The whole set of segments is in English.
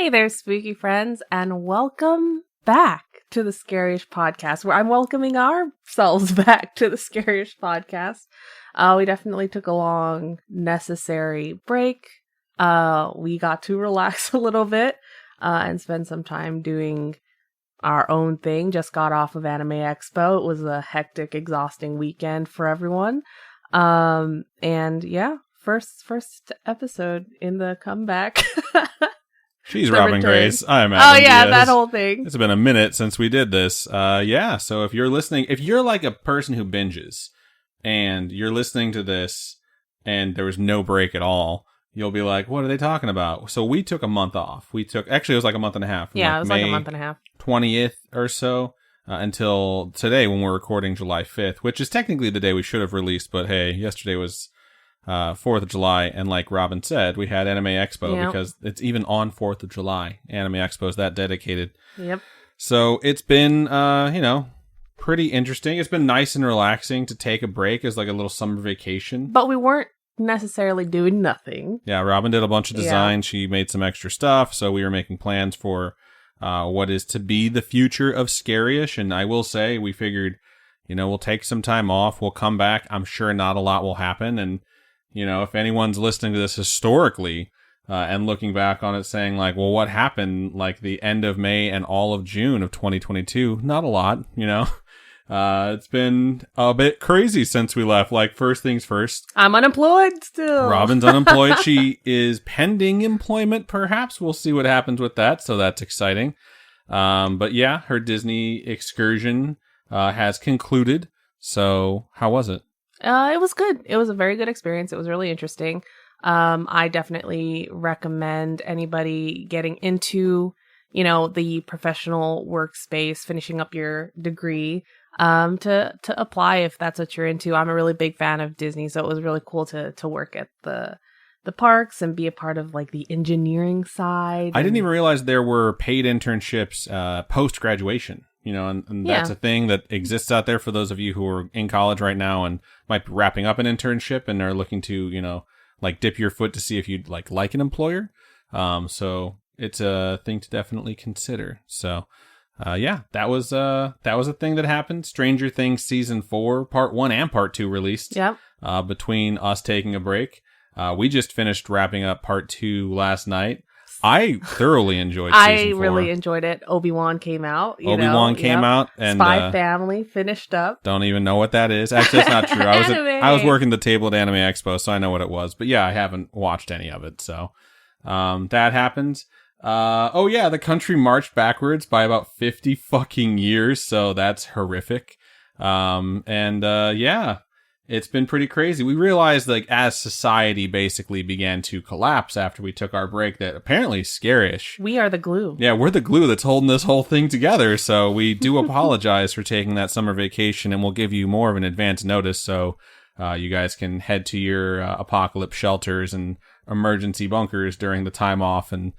Hey there, spooky friends, and welcome back to the Scaryish podcast, where I'm welcoming ourselves back to the Scaryish podcast. We definitely took a long, necessary break. We got to relax a little bit and spend some time doing our own thing. Just got off of Anime Expo. It was a hectic, exhausting weekend for everyone. And yeah, first episode in the comeback. She's Robin Grace. I'm Adam Oh yeah, Diaz. that whole thing. It's been a minute since we did this. So if you're listening, if you're like a person who binges and you're listening to this and there was no break at all, you'll be like, what are they talking about? So we took a month off. Actually, it was like a month and a half. Yeah, it was May like a month and a half. 20th or so until today when we're recording July 5th, which is technically the day we should have released. But hey, yesterday was 4th of July, and like Robin said, we had Anime Expo because it's even on 4th of July. Anime Expo is that dedicated. Yep. So it's been, pretty interesting. It's been nice and relaxing to take a break as like a little summer vacation. But we weren't necessarily doing nothing. Yeah, Robin did a bunch of design. Yeah. She made some extra stuff, so we were making plans for what is to be the future of Scaryish. And I will say, we figured, we'll take some time off. We'll come back. I'm sure not a lot will happen, and if anyone's listening to this historically and looking back on it saying like, well, what happened like the end of May and all of June of 2022? Not a lot, It's been a bit crazy since we left. Like, first things first. I'm unemployed still. Robin's unemployed. She is pending employment, perhaps. We'll see what happens with that. So that's exciting. But yeah, her Disney excursion has concluded. So how was it? It was good. It was a very good experience. It was really interesting. I definitely recommend anybody getting into, the professional workspace, finishing up your degree, to apply if that's what you're into. I'm a really big fan of Disney, so it was really cool to work at the parks and be a part of like the engineering side. I didn't even realize there were paid internships post-graduation. And that's a thing that exists out there for those of you who are in college right now and might be wrapping up an internship and are looking to, like dip your foot to see if you'd like an employer. So it's a thing to definitely consider. So, that was a thing that happened. Stranger Things season 4, part 1 and part 2 released. Yep. Between us taking a break. We just finished wrapping up part 2 last night. I thoroughly enjoyed season 4. I really enjoyed it. Obi-Wan came out. Obi-Wan came out. And Spy Family finished up. Don't even know what that is. Actually, that's not true. I was working the table at Anime Expo, so I know what it was. But yeah, I haven't watched any of it. So that happened. The country marched backwards by about 50 fucking years. So that's horrific. It's been pretty crazy. We realized, like, as society basically began to collapse after we took our break, that apparently Scaryish. We are the glue. Yeah, we're the glue that's holding this whole thing together. So we do apologize for taking that summer vacation, and we'll give you more of an advance notice so you guys can head to your apocalypse shelters and emergency bunkers during the time off. And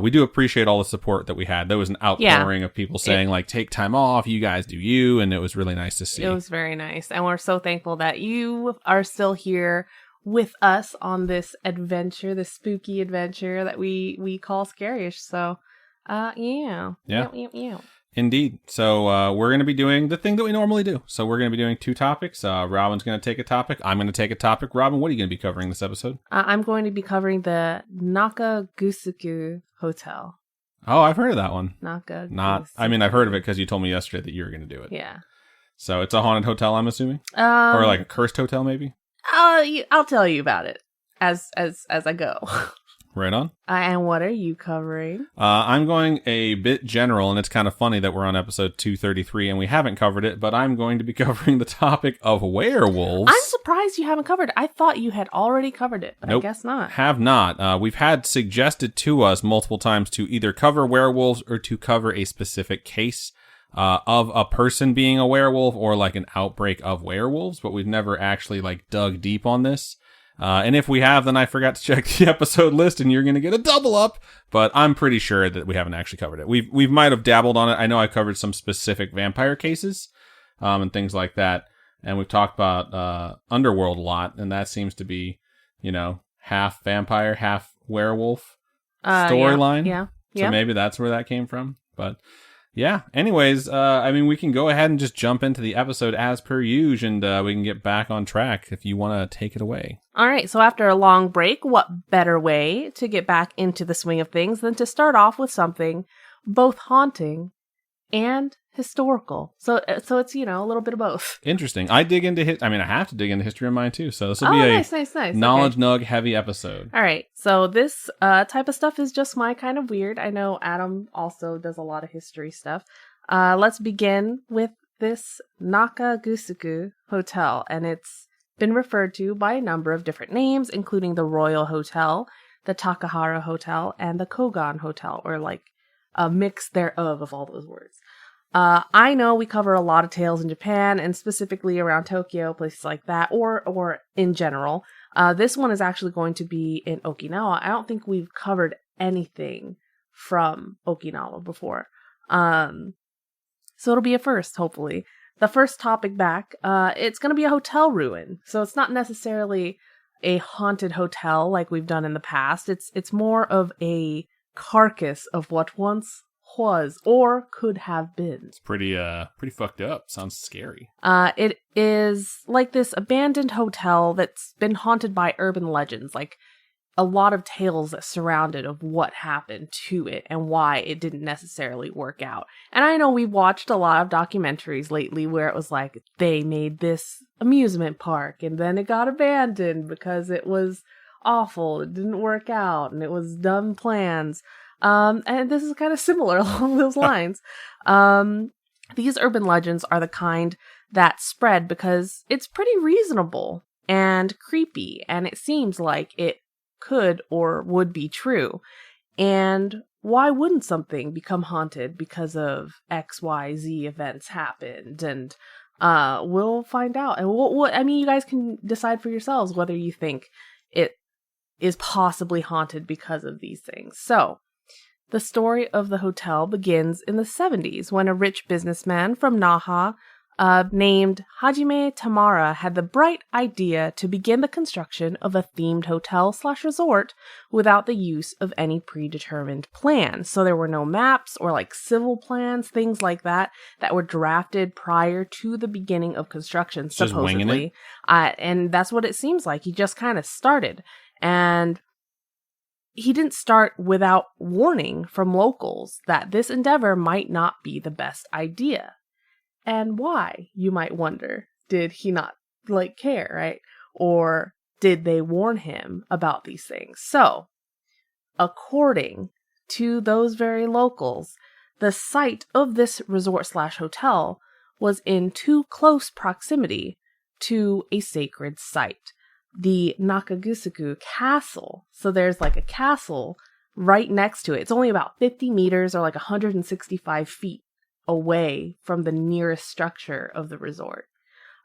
we do appreciate all the support that we had. There was an outpouring of people saying, like, take time off, you guys do you, and it was really nice to see. It was very nice, and we're so thankful that you are still here with us on this adventure, this spooky adventure that we call Scaryish. So, yeah. Indeed. So we're going to be doing the thing that we normally do. So we're going to be doing 2 topics. Robin's going to take a topic. I'm going to take a topic. Robin, what are you going to be covering this episode? I'm going to be covering the Nakagusuku Hotel. Oh, I've heard of that one. Nakagusuku. I've heard of it because you told me yesterday that you were going to do it. Yeah. So it's a haunted hotel, I'm assuming? Or like a cursed hotel, maybe? I'll tell you about it as I go. Right on. And what are you covering? I'm going a bit general, and it's kind of funny that we're on episode 233 and we haven't covered it, but I'm going to be covering the topic of werewolves. I'm surprised you haven't covered it. I thought you had already covered it, but nope, I guess not. Have not. We've had suggested to us multiple times to either cover werewolves or to cover a specific case of a person being a werewolf or like an outbreak of werewolves, but we've never actually like dug deep on this. And if we have, then I forgot to check the episode list and you're going to get a double up, but I'm pretty sure that we haven't actually covered it. We might have dabbled on it. I know I covered some specific vampire cases, and things like that. And we've talked about, Underworld a lot, and that seems to be, half vampire, half werewolf storyline. Yeah. So maybe that's where that came from. But yeah, anyways, we can go ahead and just jump into the episode as per usual, and we can get back on track if you want to take it away. All right, so after a long break, what better way to get back into the swing of things than to start off with something both haunting and historical. So it's, a little bit of both. Interesting. I dig into I have to dig into history of mine too. So this will be nice. knowledge nug heavy episode. All right. So this type of stuff is just my kind of weird. I know Adam also does a lot of history stuff. Let's begin with this Nakagusuku Hotel, and it's been referred to by a number of different names, including the Royal Hotel, the Takahara Hotel, and the Kogan Hotel, or like a mix thereof of all those words. I know we cover a lot of tales in Japan, and specifically around Tokyo, places like that, or in general. This one is actually going to be in Okinawa. I don't think we've covered anything from Okinawa before. So it'll be a first, hopefully. The first topic back, it's going to be a hotel ruin. So it's not necessarily a haunted hotel like we've done in the past. It's more of a carcass of what once was or could have been. It's pretty fucked up. Sounds scary. It is like this abandoned hotel that's been haunted by urban legends, like a lot of tales that surrounded of what happened to it and why it didn't necessarily work out. And I know we've watched a lot of documentaries lately where it was like they made this amusement park and then it got abandoned because it was awful, it didn't work out, and it was dumb plans. And this is kind of similar along those lines. These urban legends are the kind that spread because it's pretty reasonable and creepy, and it seems like it could or would be true. And why wouldn't something become haunted because of XYZ events happened? And we'll find out. And you guys can decide for yourselves whether you think it is possibly haunted because of these things. So, the story of the hotel begins in the 70s when a rich businessman from Naha named Hajime Tamara had the bright idea to begin the construction of a themed hotel/resort without the use of any predetermined plan. So there were no maps or like civil plans, things like that were drafted prior to the beginning of construction, supposedly. Just winging it? And that's what it seems like. He just kind of started. And he didn't start without warning from locals that this endeavor might not be the best idea. And why, you might wonder? Did he not, care, right? Or did they warn him about these things? So, according to those very locals, the site of this resort/hotel was in too close proximity to a sacred site, the Nakagusuku Castle. So there's like a castle right next to it. It's only about 50 meters or like 165 feet away from the nearest structure of the resort.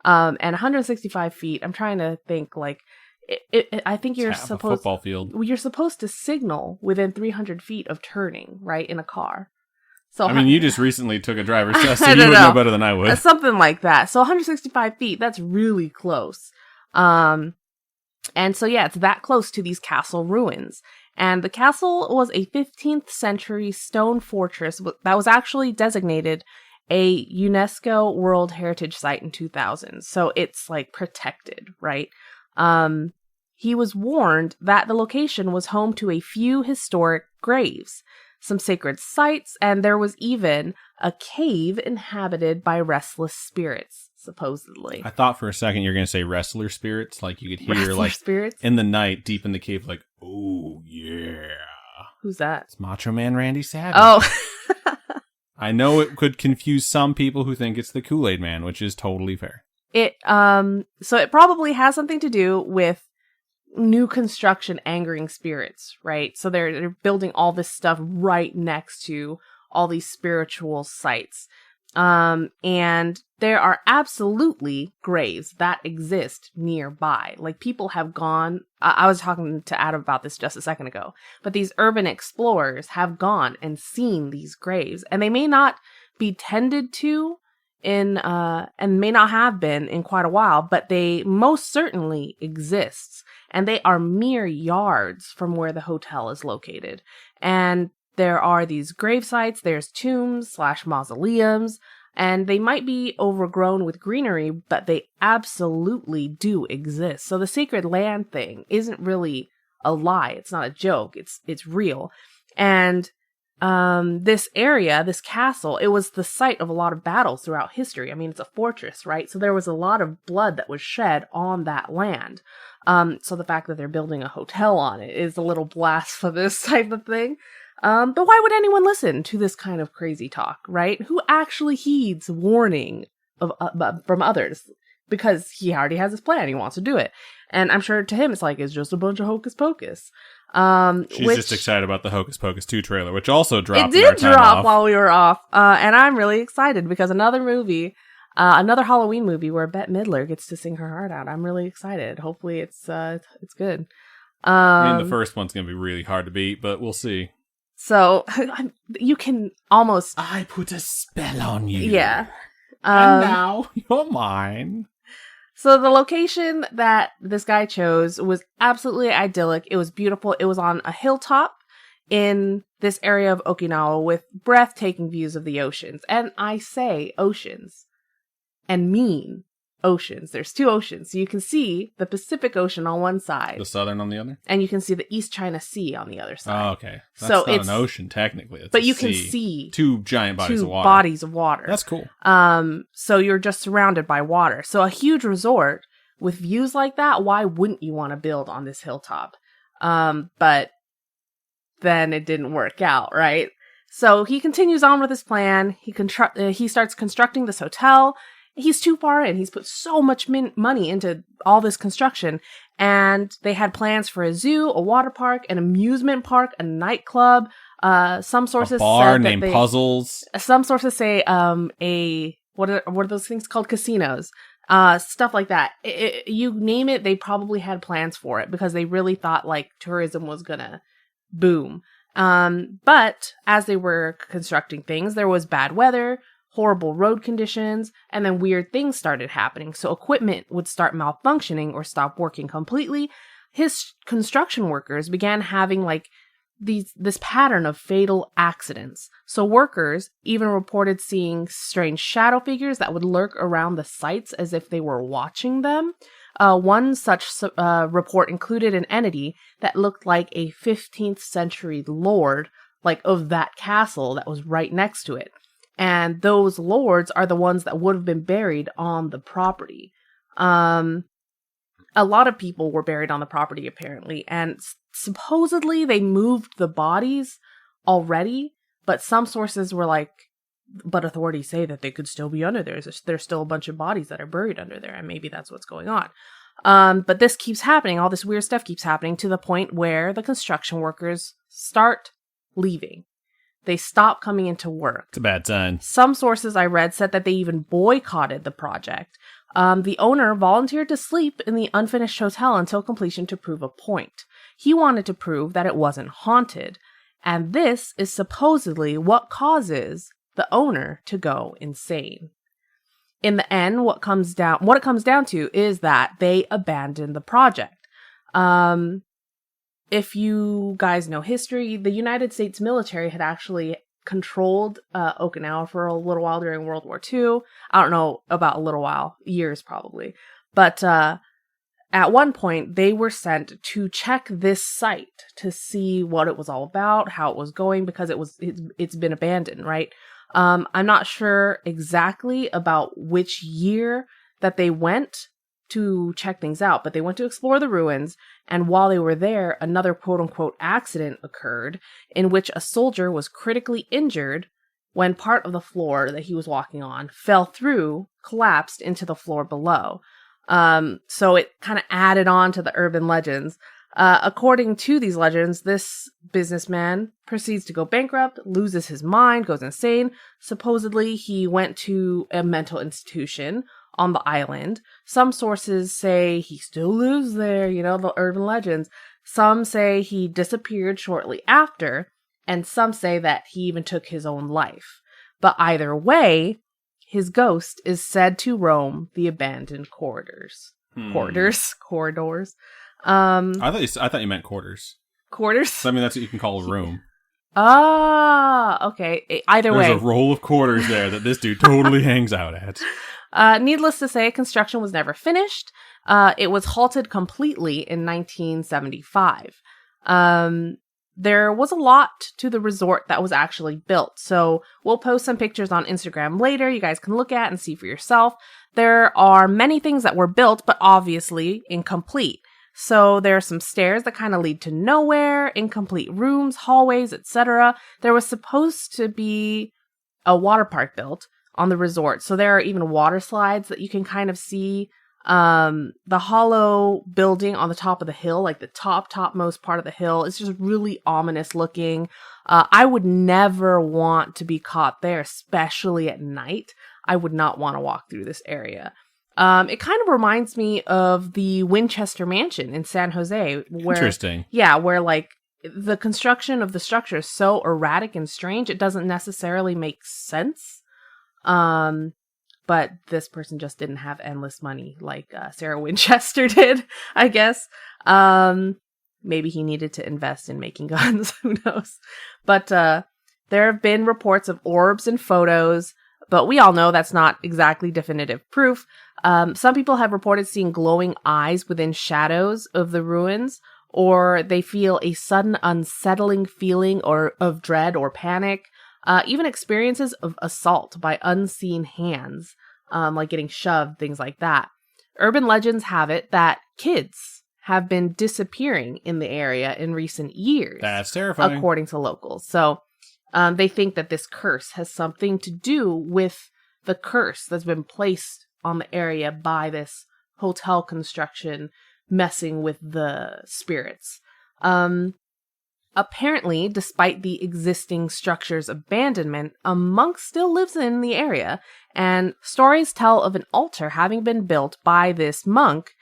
And 165 feet, I'm trying to think I think you're supposed football field. You're supposed to signal within 300 feet of turning, right, in a car. So you just recently took a driver's test, so you would know better than I would. Something like that. So 165 feet, that's really close. And so, yeah, it's that close to these castle ruins. And the castle was a 15th century stone fortress that was actually designated a UNESCO World Heritage Site in 2000. So it's protected, right? He was warned that the location was home to a few historic graves, some sacred sites, and there was even a cave inhabited by restless spirits, supposedly. I thought for a second you were going to say wrestler spirits, you could hear spirits? In the night, deep in the cave, oh yeah. Who's that? It's Macho Man Randy Savage. Oh. I know it could confuse some people who think it's the Kool-Aid Man, which is totally fair. So it probably has something to do with new construction angering spirits, right? So they're building all this stuff right next to all these spiritual sites. And there are absolutely graves that exist nearby. People have gone, I was talking to Adam about this just a second ago, but these urban explorers have gone and seen these graves, and they may not be tended to and may not have been in quite a while, but they most certainly exist, and they are mere yards from where the hotel is located. And There are these grave sites, there's tombs/mausoleums, and they might be overgrown with greenery, but they absolutely do exist. So the sacred land thing isn't really a lie. It's not a joke. It's real. And this area, this castle, it was the site of a lot of battles throughout history. I mean, it's a fortress, right? So there was a lot of blood that was shed on that land. So the fact that they're building a hotel on it is a little blasphemous type of thing. But why would anyone listen to this kind of crazy talk, right? Who actually heeds warning of from others? Because he already has his plan. He wants to do it. And I'm sure to him, it's like, it's just a bunch of hocus pocus. She's just excited about the Hocus Pocus 2 trailer, which also dropped. It did drop while we were off. And I'm really excited because another Halloween movie where Bette Midler gets to sing her heart out. I'm really excited. Hopefully it's good. I mean, the first one's going to be really hard to beat, but we'll see. So you can almost... I put a spell on you. Yeah. And now you're mine. So the location that this guy chose was absolutely idyllic. It was beautiful. It was on a hilltop in this area of Okinawa with breathtaking views of the oceans. And I say oceans and mean oceans. There's two oceans. So you can see the Pacific Ocean on one side. The southern on the other? And you can see the East China Sea on the other side. Oh, okay. That's not an ocean, technically. It's but you can see two giant bodies of water. Bodies of water. That's cool. So you're just surrounded by water. So a huge resort with views like that, why wouldn't you want to build on this hilltop? But then it didn't work out, right? So he continues on with his plan. He starts constructing this hotel. He's too far in. He's put so much money into all this construction. And they had plans for a zoo, a water park, an amusement park, a nightclub. Some sources a bar said named Puzzles. Some sources say what are those things called? Casinos. Stuff like that. You name it, they probably had plans for it because they really thought like tourism was gonna boom. But as they were constructing things, there was bad weather, horrible road conditions, and then weird things started happening. So equipment would start malfunctioning or stop working completely. His construction workers began having like this pattern of fatal accidents. So workers even reported seeing strange shadow figures that would lurk around the sites as if they were watching them. One such report included an entity that looked like a 15th century lord, like of that castle that was right next to it. And those lords are the ones that would have been buried on the property. A lot of people were buried on the property, apparently. And supposedly they moved the bodies already. But some sources were like, but authorities say that they could still be under there. There's still a bunch of bodies that are buried under there. And maybe that's what's going on. But this keeps happening. All this weird stuff keeps happening to the point where the construction workers start leaving. They stop coming into work. It's a bad sign. Some sources I read said that they even boycotted the project. The owner volunteered to sleep in the unfinished hotel until completion to prove a point. He wanted to prove that it wasn't haunted. And this is supposedly what causes the owner to go insane. In the end, what it comes down to is that they abandoned the project. If you guys know history, the United States military had actually controlled Okinawa for a little while during World War II. I don't know about a little while, years probably. But at one point, they were sent to check this site to see what it was all about, how it was going, because it's been abandoned, right? I'm not sure exactly about which year that they went to check things out, but they went to explore the ruins, and while they were there, another quote-unquote accident occurred in which a soldier was critically injured when part of the floor that he was walking on fell through, collapsed into the floor below. So it kind of added on to the urban legends. According to these legends, this businessman proceeds to go bankrupt, loses his mind, goes insane. Supposedly, he went to a mental institution on the island. Some sources say he still lives there, the urban legends. Some say he disappeared shortly after, and some say that he even took his own life. But either way, his ghost is said to roam the abandoned corridors. Corridors. I thought you meant quarters. Quarters? I mean, that's what you can call a room. Ah, okay. Either way. There's a roll of quarters there that this dude totally hangs out at. Needless to say, construction was never finished. It was halted completely in 1975. There was a lot to the resort that was actually built. So we'll post some pictures on Instagram later. You guys can look at and see for yourself. There are many things that were built, but obviously incomplete. So there are some stairs that kind of lead to nowhere, incomplete rooms, hallways, etc. There was supposed to be a water park built on the resort. So there are even water slides that you can kind of see. The hollow building on the top of the hill, like the topmost part of the hill, is just really ominous looking. I would never want to be caught there, especially at night. I would not want to walk through this area. It kind of reminds me of the Winchester Mansion in San Jose. Interesting. Yeah, where like the construction of the structure is so erratic and strange, it doesn't necessarily make sense. But this person just didn't have endless money like Sarah Winchester did, I guess. Maybe he needed to invest in making guns. Who knows? But there have been reports of orbs and photos, but we all know that's not exactly definitive proof. Some people have reported seeing glowing eyes within shadows of the ruins, or they feel a sudden unsettling feeling of dread or panic. Even experiences of assault by unseen hands, like getting shoved, things like that. Urban legends have it that kids have been disappearing in the area in recent years. That's terrifying. According to locals. So they think that this curse has something to do with the curse that's been placed on the area by this hotel construction messing with the spirits. Apparently, despite the existing structure's abandonment, a monk still lives in the area, and stories tell of an altar having been built by this monk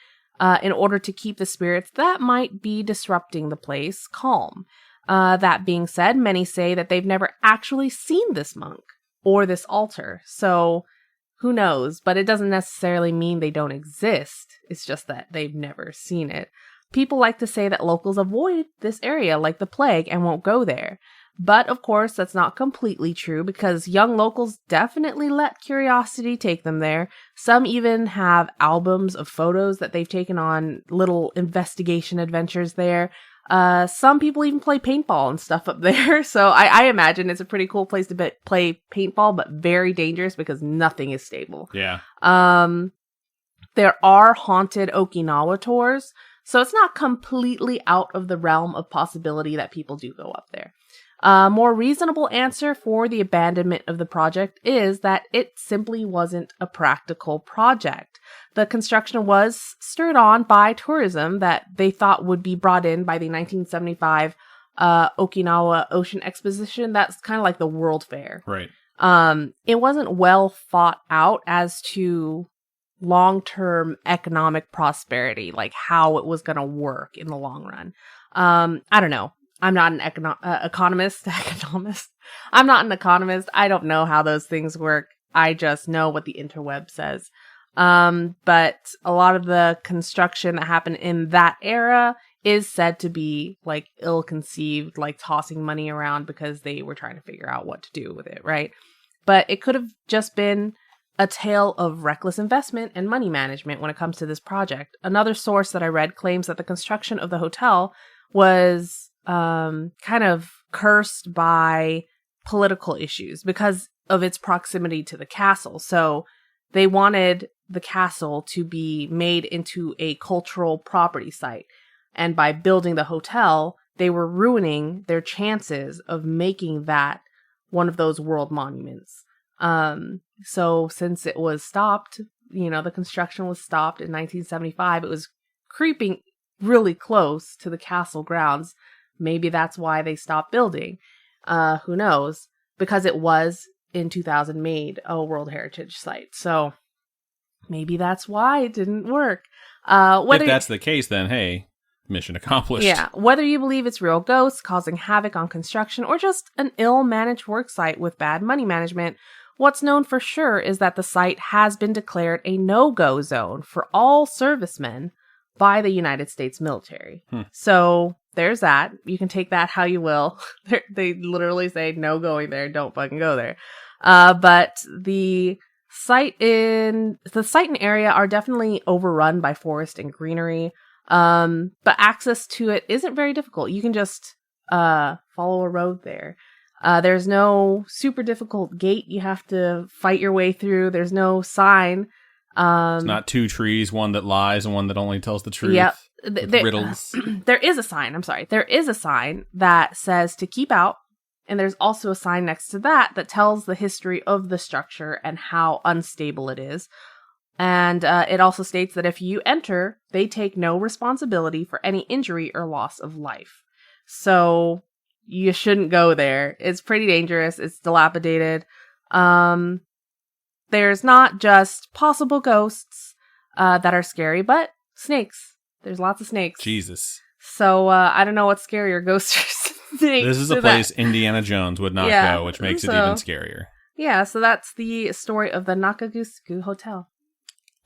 in order to keep the spirits that might be disrupting the place calm. That being said, many say that they've never actually seen this monk or this altar, so who knows? But it doesn't necessarily mean they don't exist. It's just that they've never seen it. People like to say that locals avoid this area like the plague and won't go there. But of course, that's not completely true because young locals definitely let curiosity take them there. Some even have albums of photos that they've taken on little investigation adventures there. Some people even play paintball and stuff up there. So I imagine it's a pretty cool place to play paintball, but very dangerous because nothing is stable. Yeah. There are haunted Okinawa tours. So it's not completely out of the realm of possibility that people do go up there. A more reasonable answer for the abandonment of the project is that it simply wasn't a practical project. The construction was stirred on by tourism that they thought would be brought in by the 1975 Okinawa Ocean Exposition. That's kind of like the World Fair. Right. It wasn't well thought out as to long-term economic prosperity, like how it was going to work in the long run. I don't know. I'm not an economist. I'm not an economist. I don't know how those things work. I just know what the interweb says. But a lot of the construction that happened in that era is said to be like ill-conceived, like tossing money around because they were trying to figure out what to do with it, right? But it could have just been a tale of reckless investment and money management when it comes to this project. Another source that I read claims that the construction of the hotel was kind of cursed by political issues because of its proximity to the castle. So they wanted the castle to be made into a cultural property site. And by building the hotel, they were ruining their chances of making that one of those world monuments. So since it was stopped, the construction was stopped in 1975, it was creeping really close to the castle grounds. Maybe that's why they stopped building. Who knows? Because it was in 2000 made a World Heritage Site. So maybe that's why it didn't work. If that's the case, then hey, mission accomplished. Yeah. Whether you believe it's real ghosts causing havoc on construction or just an ill-managed work site with bad money management, what's known for sure is that the site has been declared a no-go zone for all servicemen by the United States military. So there's that. You can take that how you will. They literally say no going there. Don't fucking go there. But the site and area are definitely overrun by forest and greenery. But access to it isn't very difficult. You can just follow a road there. There's no super difficult gate you have to fight your way through. There's no sign. It's not two trees, one that lies and one that only tells the truth. Yep. Riddles. There is a sign. I'm sorry. There is a sign that says to keep out. And there's also a sign next to that tells the history of the structure and how unstable it is. And it also states that if you enter, they take no responsibility for any injury or loss of life. So you shouldn't go there. It's pretty dangerous. It's dilapidated. There's not just possible ghosts that are scary, but snakes. There's lots of snakes. Jesus. So I don't know what's scarier, ghosts or snakes. This is a place Indiana Jones would not go, which makes it even scarier. Yeah, so that's the story of the Nakagusuku Hotel.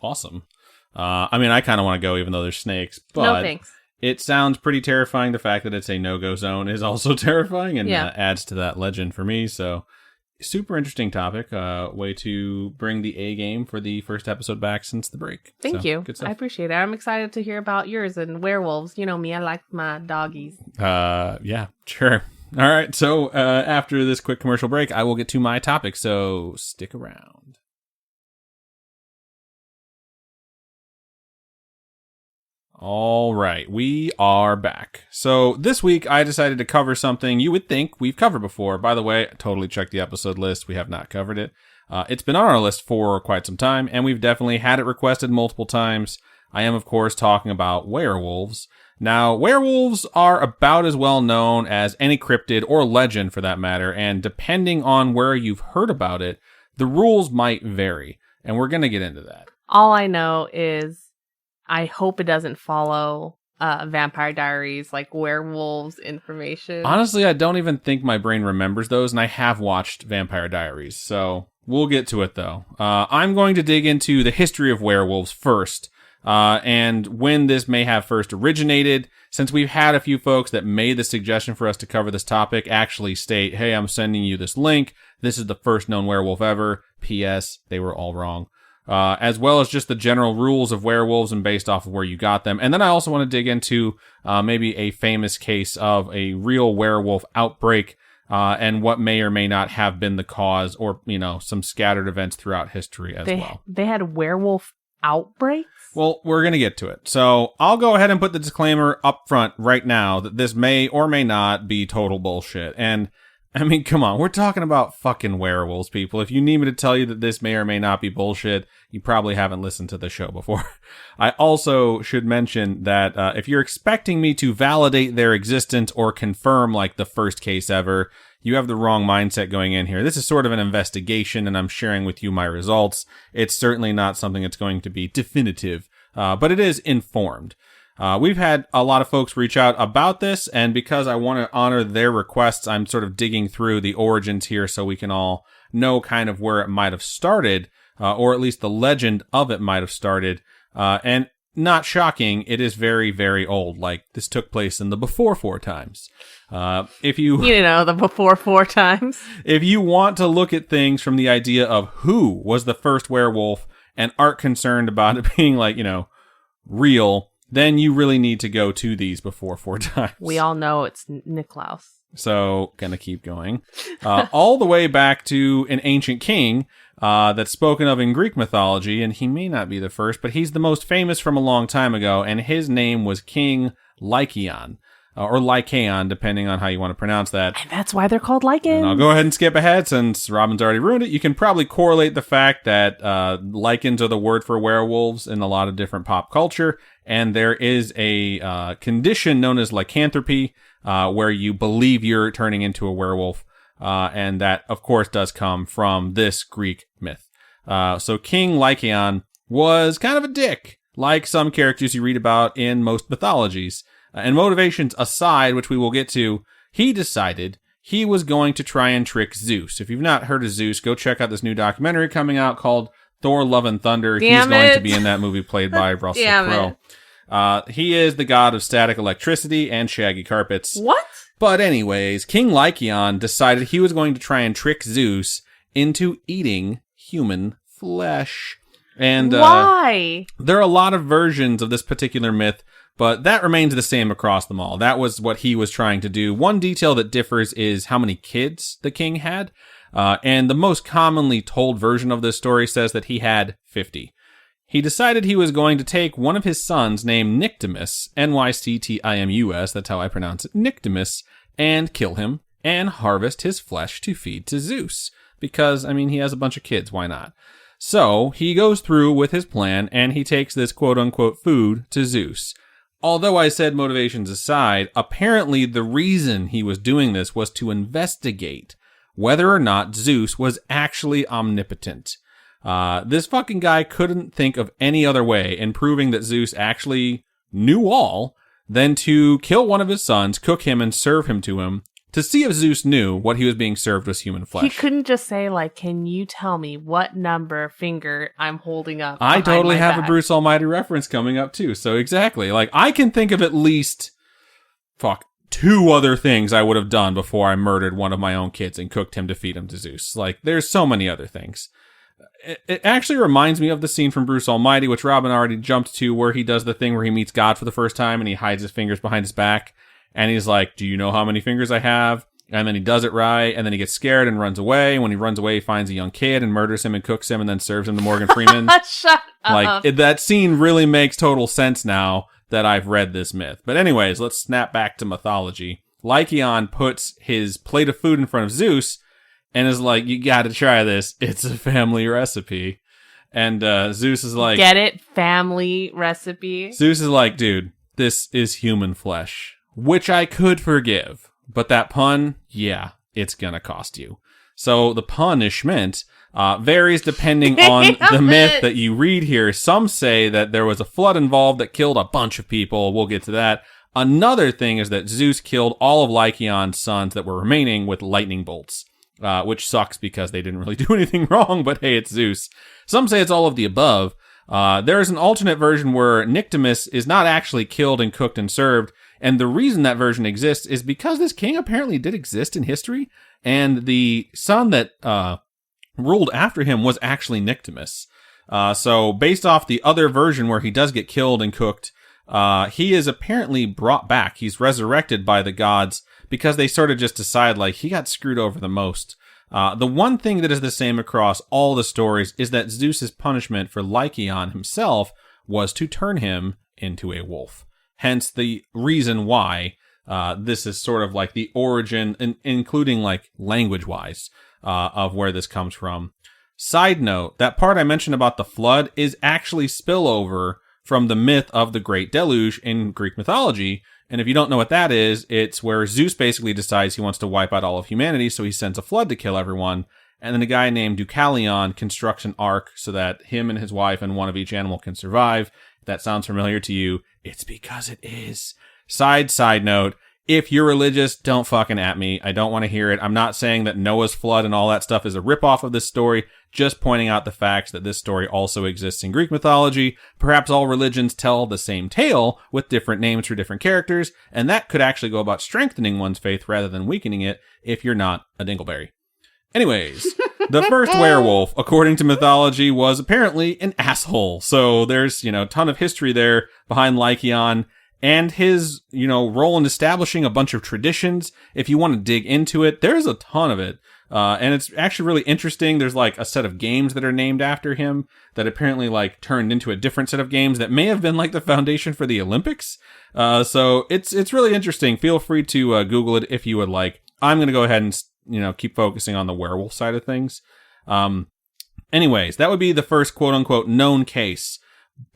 Awesome. I mean, I kind of want to go even though there's snakes, but no thanks. It sounds pretty terrifying. The fact that it's a no-go zone is also terrifying and adds to that legend for me. So, super interesting topic. Way to bring the A game for the first episode back since the break. Thank you. Good stuff. I appreciate it. I'm excited to hear about yours and werewolves. You know me, I like my doggies. Yeah, sure. All right. So, after this quick commercial break, I will get to my topic. So, stick around. All right, we are back. So this week I decided to cover something you would think we've covered before. By the way, totally check the episode list. We have not covered it. It's been on our list for quite some time, and we've definitely had it requested multiple times. I am, of course, talking about werewolves. Now, werewolves are about as well known as any cryptid or legend for that matter, and depending on where you've heard about it, the rules might vary, and we're going to get into that. All I know is I hope it doesn't follow Vampire Diaries, like werewolves information. Honestly, I don't even think my brain remembers those, and I have watched Vampire Diaries, so we'll get to it, though. I'm going to dig into the history of werewolves first, and when this may have first originated, since we've had a few folks that made the suggestion for us to cover this topic actually state, hey, I'm sending you this link. This is the first known werewolf ever. P.S. They were all wrong. As well as just the general rules of werewolves and based off of where you got them. And then I also want to dig into maybe a famous case of a real werewolf outbreak and what may or may not have been the cause or, you know, some scattered events throughout history as well. They had werewolf outbreaks? Well, we're going to get to it. So I'll go ahead and put the disclaimer up front right now that this may or may not be total bullshit. And I mean, come on, we're talking about fucking werewolves, people. If you need me to tell you that this may or may not be bullshit, you probably haven't listened to the show before. I also should mention that if you're expecting me to validate their existence or confirm, like, the first case ever, you have the wrong mindset going in here. This is sort of an investigation, and I'm sharing with you my results. It's certainly not something that's going to be definitive, but it is informed. We've had a lot of folks reach out about this, and because I want to honor their requests, I'm sort of digging through the origins here so we can all know kind of where it might have started, or at least the legend of it might have started. And not shocking, it is very, very old. Like, this took place in the before 4 times. If you... You know, the before 4 times. If you want to look at things from the idea of who was the first werewolf and aren't concerned about it being, like, you know, real, then you really need to go to these before 4 times. We all know it's Niklaus. So, gonna keep going. All the way back to an ancient king that's spoken of in Greek mythology, and he may not be the first, but he's the most famous from a long time ago, and his name was King Lycaon. Or Lycaon, depending on how you want to pronounce that. And that's why they're called Lycans. And I'll go ahead and skip ahead since Robin's already ruined it. You can probably correlate the fact that Lycans are the word for werewolves in a lot of different pop culture. And there is a condition known as lycanthropy, where you believe you're turning into a werewolf. And that, of course, does come from this Greek myth. So King Lycaon was kind of a dick, like some characters you read about in most mythologies. And motivations aside, which we will get to, he decided he was going to try and trick Zeus. If you've not heard of Zeus, go check out this new documentary coming out called Thor: Love and Thunder. He's going to be in that movie played by Russell Crowe. He is the god of static electricity and shaggy carpets. What? But anyways, King Lycaon decided he was going to try and trick Zeus into eating human flesh. And why? There are a lot of versions of this particular myth, but that remains the same across them all. That was what he was trying to do. One detail that differs is how many kids the king had. And the most commonly told version of this story says that he had 50. He decided he was going to take one of his sons named Nyctimus, Nyctimus, that's how I pronounce it, Nyctimus, and kill him and harvest his flesh to feed to Zeus. Because, I mean, he has a bunch of kids, why not? So, he goes through with his plan, and he takes this quote-unquote food to Zeus. Although I said motivations aside, apparently the reason he was doing this was to investigate whether or not Zeus was actually omnipotent. This fucking guy couldn't think of any other way in proving that Zeus actually knew all than to kill one of his sons, cook him, and serve him to him, to see if Zeus knew what he was being served was human flesh. He couldn't just say, like, can you tell me what number finger I'm holding up? I totally have back? a Bruce Almighty reference coming up, too. So exactly. Like, I can think of at least, 2 other things I would have done before I murdered one of my own kids and cooked him to feed him to Zeus. Like, there's so many other things. It actually reminds me of the scene from Bruce Almighty, which Robin already jumped to, where he does the thing where he meets God for the first time and he hides his fingers behind his back. And he's like, do you know how many fingers I have? And then he does it right. And then he gets scared and runs away. When he runs away, he finds a young kid and murders him and cooks him and then serves him to Morgan Freeman. Shut up. Like, that scene really makes total sense now that I've read this myth. But anyways, let's snap back to mythology. Lycaon puts his plate of food in front of Zeus and is like, you gotta try this. It's a family recipe. And Zeus is like... Get it? Family recipe? Zeus is like, dude, this is human flesh. Which I could forgive. But that pun, yeah, it's gonna cost you. So the punishment varies depending on the myth that you read here. Some say that there was a flood involved that killed a bunch of people. We'll get to that. Another thing is that Zeus killed all of Lycaon's sons that were remaining with lightning bolts. Which sucks because they didn't really do anything wrong, but hey, it's Zeus. Some say it's all of the above. There is an alternate version where Nyctimus is not actually killed and cooked and served. And the reason that version exists is because this king apparently did exist in history, and the son that ruled after him was actually Nyctimus. So based off the other version where he does get killed and cooked, he is apparently brought back. He's resurrected by the gods because they sort of just decide, like, he got screwed over the most. The one thing that is the same across all the stories is that Zeus's punishment for Lycaon himself was to turn him into a wolf. Hence the reason why this is sort of like the origin, including like language-wise, of where this comes from. Side note, that part I mentioned about the flood is actually spillover from the myth of the Great Deluge in Greek mythology. And if you don't know what that is, it's where Zeus basically decides he wants to wipe out all of humanity, so he sends a flood to kill everyone. And then a guy named Deucalion constructs an ark so that him and his wife and one of each animal can survive. If that sounds familiar to you, it's because it is. Side note, if you're religious, don't fucking at me. I don't want to hear it. I'm not saying that Noah's flood and all that stuff is a ripoff of this story, just pointing out the facts that this story also exists in Greek mythology. Perhaps all religions tell the same tale with different names for different characters, and that could actually go about strengthening one's faith rather than weakening it if you're not a dingleberry. Anyways, the first werewolf, according to mythology, was apparently an asshole. So there's, a ton of history there behind Lycaon and his, role in establishing a bunch of traditions. If you want to dig into it, there's a ton of it. And it's actually really interesting. There's like a set of games that are named after him that apparently like turned into a different set of games that may have been like the foundation for the Olympics. So it's really interesting. Feel free to Google it if you would like. I'm going to go ahead and keep focusing on the werewolf side of things. Anyways, that would be the first quote unquote known case.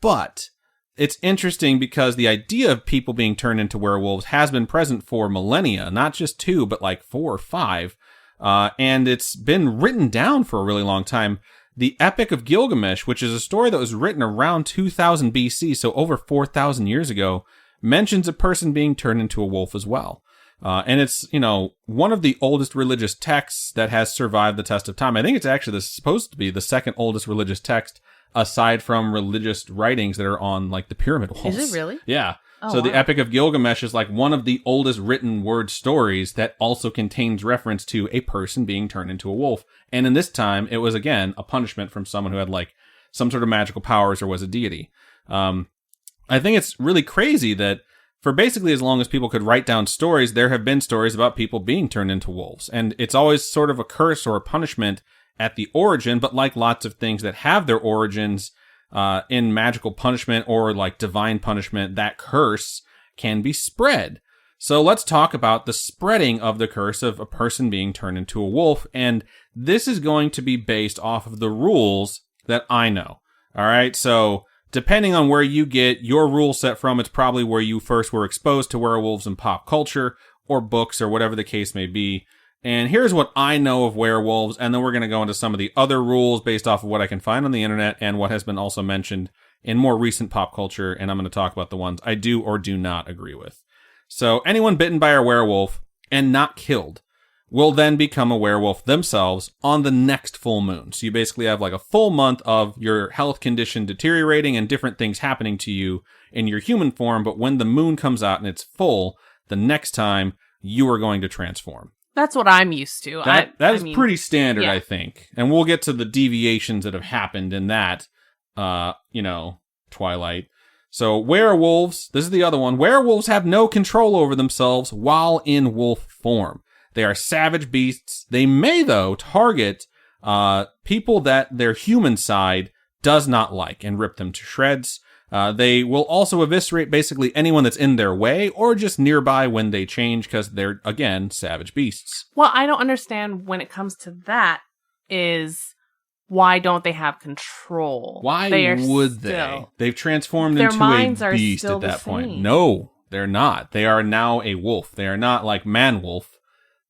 But it's interesting because the idea of people being turned into werewolves has been present for millennia, not just 2, but like 4 or 5. And it's been written down for a really long time. The Epic of Gilgamesh, which is a story that was written around 2000 BC, so over 4,000 years ago, mentions a person being turned into a wolf as well. And it's, one of the oldest religious texts that has survived the test of time. I think it's actually supposed to be the second oldest religious text aside from religious writings that are on like the pyramid walls. Is it really? Yeah. Oh, so wow. the Epic of Gilgamesh is like one of the oldest written word stories that also contains reference to a person being turned into a wolf. And in this time, it was, again, a punishment from someone who had like some sort of magical powers or was a deity. I think it's really crazy that for basically as long as people could write down stories, there have been stories about people being turned into wolves. And it's always sort of a curse or a punishment at the origin, but like lots of things that have their origins in magical punishment or like divine punishment, that curse can be spread. So let's talk about the spreading of the curse of a person being turned into a wolf. And this is going to be based off of the rules that I know. All right. So depending on where you get your rule set from, it's probably where you first were exposed to werewolves in pop culture or books or whatever the case may be. And here's what I know of werewolves, and then we're going to go into some of the other rules based off of what I can find on the internet and what has been also mentioned in more recent pop culture, and I'm going to talk about the ones I do or do not agree with. So anyone bitten by a werewolf and not killed will then become a werewolf themselves on the next full moon. So you basically have like a full month of your health condition deteriorating and different things happening to you in your human form, but when the moon comes out and it's full, the next time you are going to transform. That's what I'm used to. That is pretty standard, yeah. I think. And we'll get to the deviations that have happened in that, Twilight. So werewolves, this is the other one. Werewolves have no control over themselves while in wolf form. They are savage beasts. They may, though, target people that their human side does not like and rip them to shreds. They will also eviscerate basically anyone that's in their way or just nearby when they change because they're, again, savage beasts. What I don't understand when it comes to that is why don't they have control? Why would they? They've transformed their into minds a are beast still at the that point. same. No, they're not. They are now a wolf. They are not like man-wolf.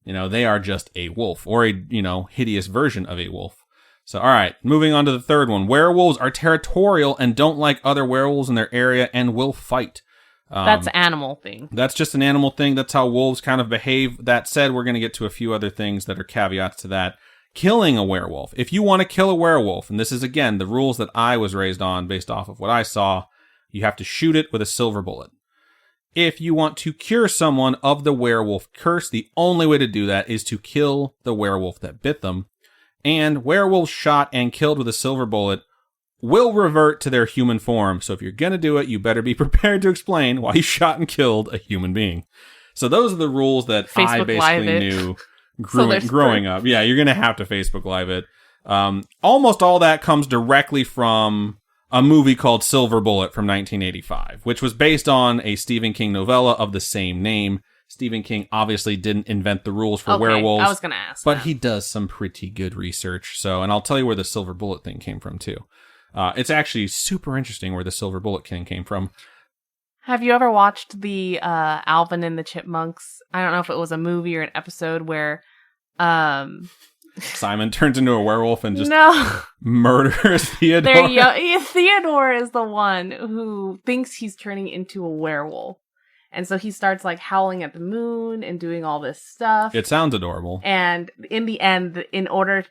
They are just a wolf or a, hideous version of a wolf. So, all right, moving on to the third one. Werewolves are territorial and don't like other werewolves in their area and will fight. That's an animal thing. That's just an animal thing. That's how wolves kind of behave. That said, we're going to get to a few other things that are caveats to that. Killing a werewolf. If you want to kill a werewolf, and this is, again, the rules that I was raised on based off of what I saw, you have to shoot it with a silver bullet. If you want to cure someone of the werewolf curse, the only way to do that is to kill the werewolf that bit them. And werewolves shot and killed with a silver bullet will revert to their human form. So if you're going to do it, you better be prepared to explain why you shot and killed a human being. So those are the rules that I basically knew growing up. Yeah, you're going to have to Facebook Live it. Almost all that comes directly from a movie called Silver Bullet from 1985, which was based on a Stephen King novella of the same name. Stephen King obviously didn't invent the rules for werewolves. I was going to ask but he does some pretty good research. So, and I'll tell you where the silver bullet thing came from too. It's actually super interesting where the silver bullet thing came from. Have you ever watched the Alvin and the Chipmunks? I don't know if it was a movie or an episode where Simon turns into a werewolf and just murders Theodore. Theodore is the one who thinks he's turning into a werewolf. And so he starts like howling at the moon and doing all this stuff. It sounds adorable. And in the end, in order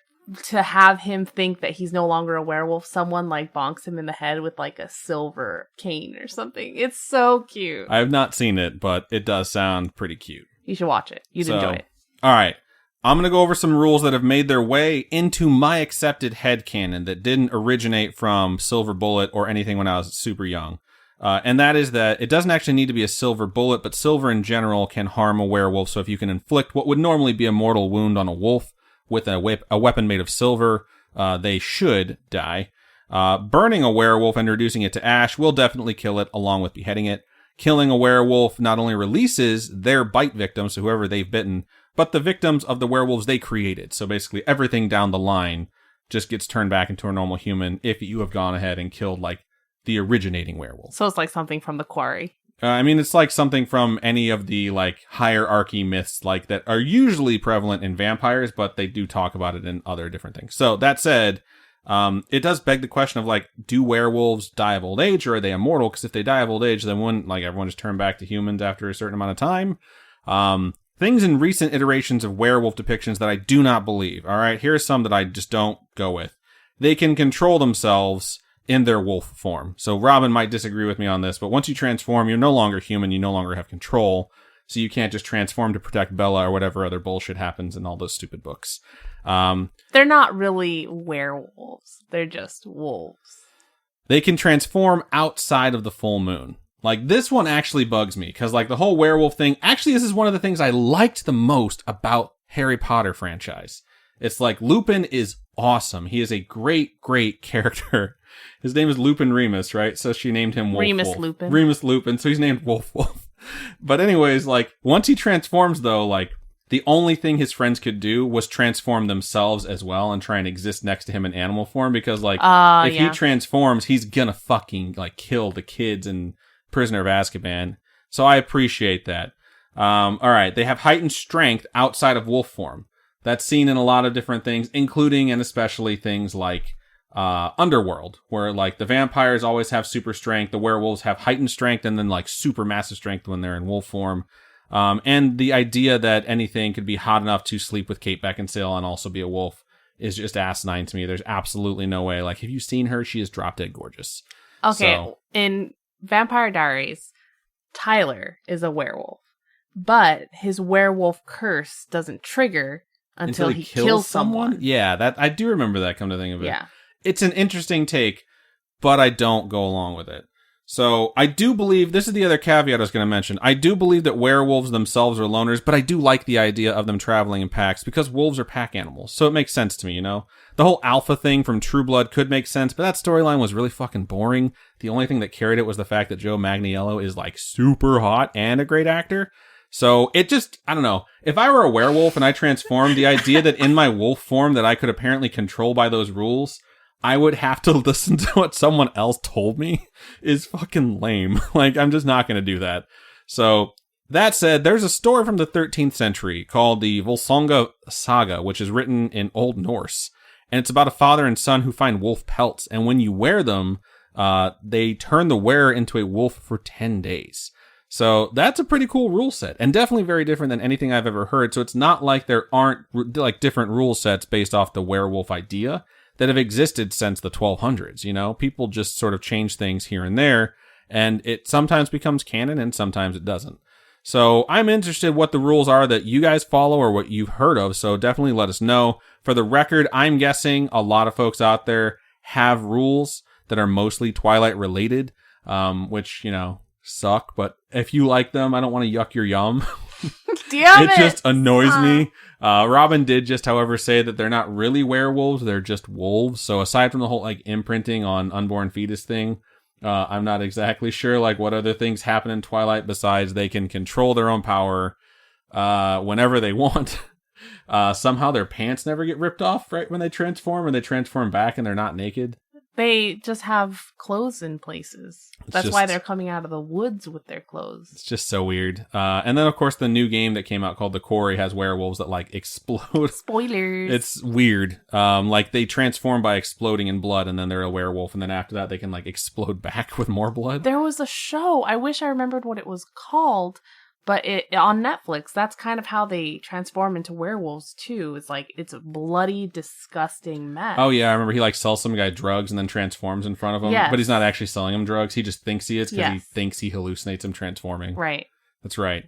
to have him think that he's no longer a werewolf, someone like bonks him in the head with like a silver cane or something. It's so cute. I have not seen it, but it does sound pretty cute. You should watch it. You'd enjoy it. All right. I'm going to go over some rules that have made their way into my accepted headcanon that didn't originate from Silver Bullet or anything when I was super young. And that is that it doesn't actually need to be a silver bullet, but silver in general can harm a werewolf. So if you can inflict what would normally be a mortal wound on a wolf with a weapon made of silver, they should die. Burning a werewolf and reducing it to ash will definitely kill it, along with beheading it. Killing a werewolf not only releases their bite victims, so whoever they've bitten, but the victims of the werewolves they created. So basically everything down the line just gets turned back into a normal human if you have gone ahead and killed, like, the originating werewolf. So it's like something from The Quarry. It's like something from any of the, like, hierarchy myths, like, that are usually prevalent in vampires, but they do talk about it in other different things. So, that said, it does beg the question of, like, do werewolves die of old age, or are they immortal? Because if they die of old age, then wouldn't, like, everyone just turn back to humans after a certain amount of time? Things in recent iterations of werewolf depictions that I do not believe. All right, here's some that I just don't go with. They can control themselves in their wolf form. So Robin might disagree with me on this, but once you transform, you're no longer human. You no longer have control. So you can't just transform to protect Bella or whatever other bullshit happens in all those stupid books. They're not really werewolves. They're just wolves. They can transform outside of the full moon. Like, this one actually bugs me, because, like, the whole werewolf thing, actually, this is one of the things I liked the most about Harry Potter franchise. It's like, Lupin is awesome. He is a great, great character. His name is Lupin Remus, right? So she named him Wolf Remus Wolf. Lupin. Remus Lupin, so he's named Wolf Wolf. But anyways, like, once he transforms, though, like, the only thing his friends could do was transform themselves as well and try and exist next to him in animal form, because, like, if he transforms, he's gonna fucking, like, kill the kids and Prisoner of Azkaban. So I appreciate that. All right, they have heightened strength outside of wolf form. That's seen in a lot of different things, including and especially things like Underworld, where like the vampires always have super strength, the werewolves have heightened strength, and then like super massive strength when they're in wolf form. And the idea that anything could be hot enough to sleep with Kate Beckinsale and also be a wolf is just asinine to me. There's absolutely no way. Like, have you seen her? She is drop dead gorgeous. Okay, So, in Vampire Diaries, Tyler is a werewolf, but his werewolf curse doesn't trigger until he kills someone. Yeah, that I do remember that, come to think of it. Yeah. It's an interesting take, but I don't go along with it. So I do believe, this is the other caveat I was going to mention, I do believe that werewolves themselves are loners, but I do like the idea of them traveling in packs because wolves are pack animals. So it makes sense to me, you know? The whole alpha thing from True Blood could make sense, but that storyline was really fucking boring. The only thing that carried it was the fact that Joe Manganiello is like super hot and a great actor. So it just, I don't know. If I were a werewolf and I transformed, the idea that in my wolf form that I could apparently control by those rules, I would have to listen to what someone else told me is fucking lame. Like, I'm just not going to do that. So, that said, there's a story from the 13th century called the Volsunga Saga, which is written in Old Norse. And it's about a father and son who find wolf pelts. And when you wear them, they turn the wearer into a wolf for 10 days. So, that's a pretty cool rule set. And definitely very different than anything I've ever heard. So, it's not like there aren't, like, different rule sets based off the werewolf idea that have existed since the 1200s, you know? People just sort of change things here and there, and it sometimes becomes canon and sometimes it doesn't. So I'm interested what the rules are that you guys follow or what you've heard of, so definitely let us know. For the record, I'm guessing a lot of folks out there have rules that are mostly Twilight related, which, you know, suck, but if you like them, I don't want to yuck your yum. Damn it just annoys me. Robin did just, however, say that they're not really werewolves, they're just wolves. So aside from the whole like imprinting on unborn fetus thing, I'm not exactly sure like what other things happen in Twilight besides they can control their own power whenever they want. Somehow their pants never get ripped off right when they transform, and they transform back and they're not naked. They just have clothes in places. That's why they're coming out of the woods with their clothes. It's just so weird. And then, of course, the new game that came out called The Quarry has werewolves that, like, explode. Spoilers. It's weird. Like, they transform by exploding in blood, and then they're a werewolf, and then after that, they can, like, explode back with more blood. There was a show. I wish I remembered what it was called. But on Netflix, that's kind of how they transform into werewolves, too. It's like, it's a bloody, disgusting mess. Oh, yeah, I remember he, like, sells some guy drugs and then transforms in front of him. Yes. But he's not actually selling him drugs. He just thinks he is because he Yes. thinks he hallucinates him transforming. Right. That's right.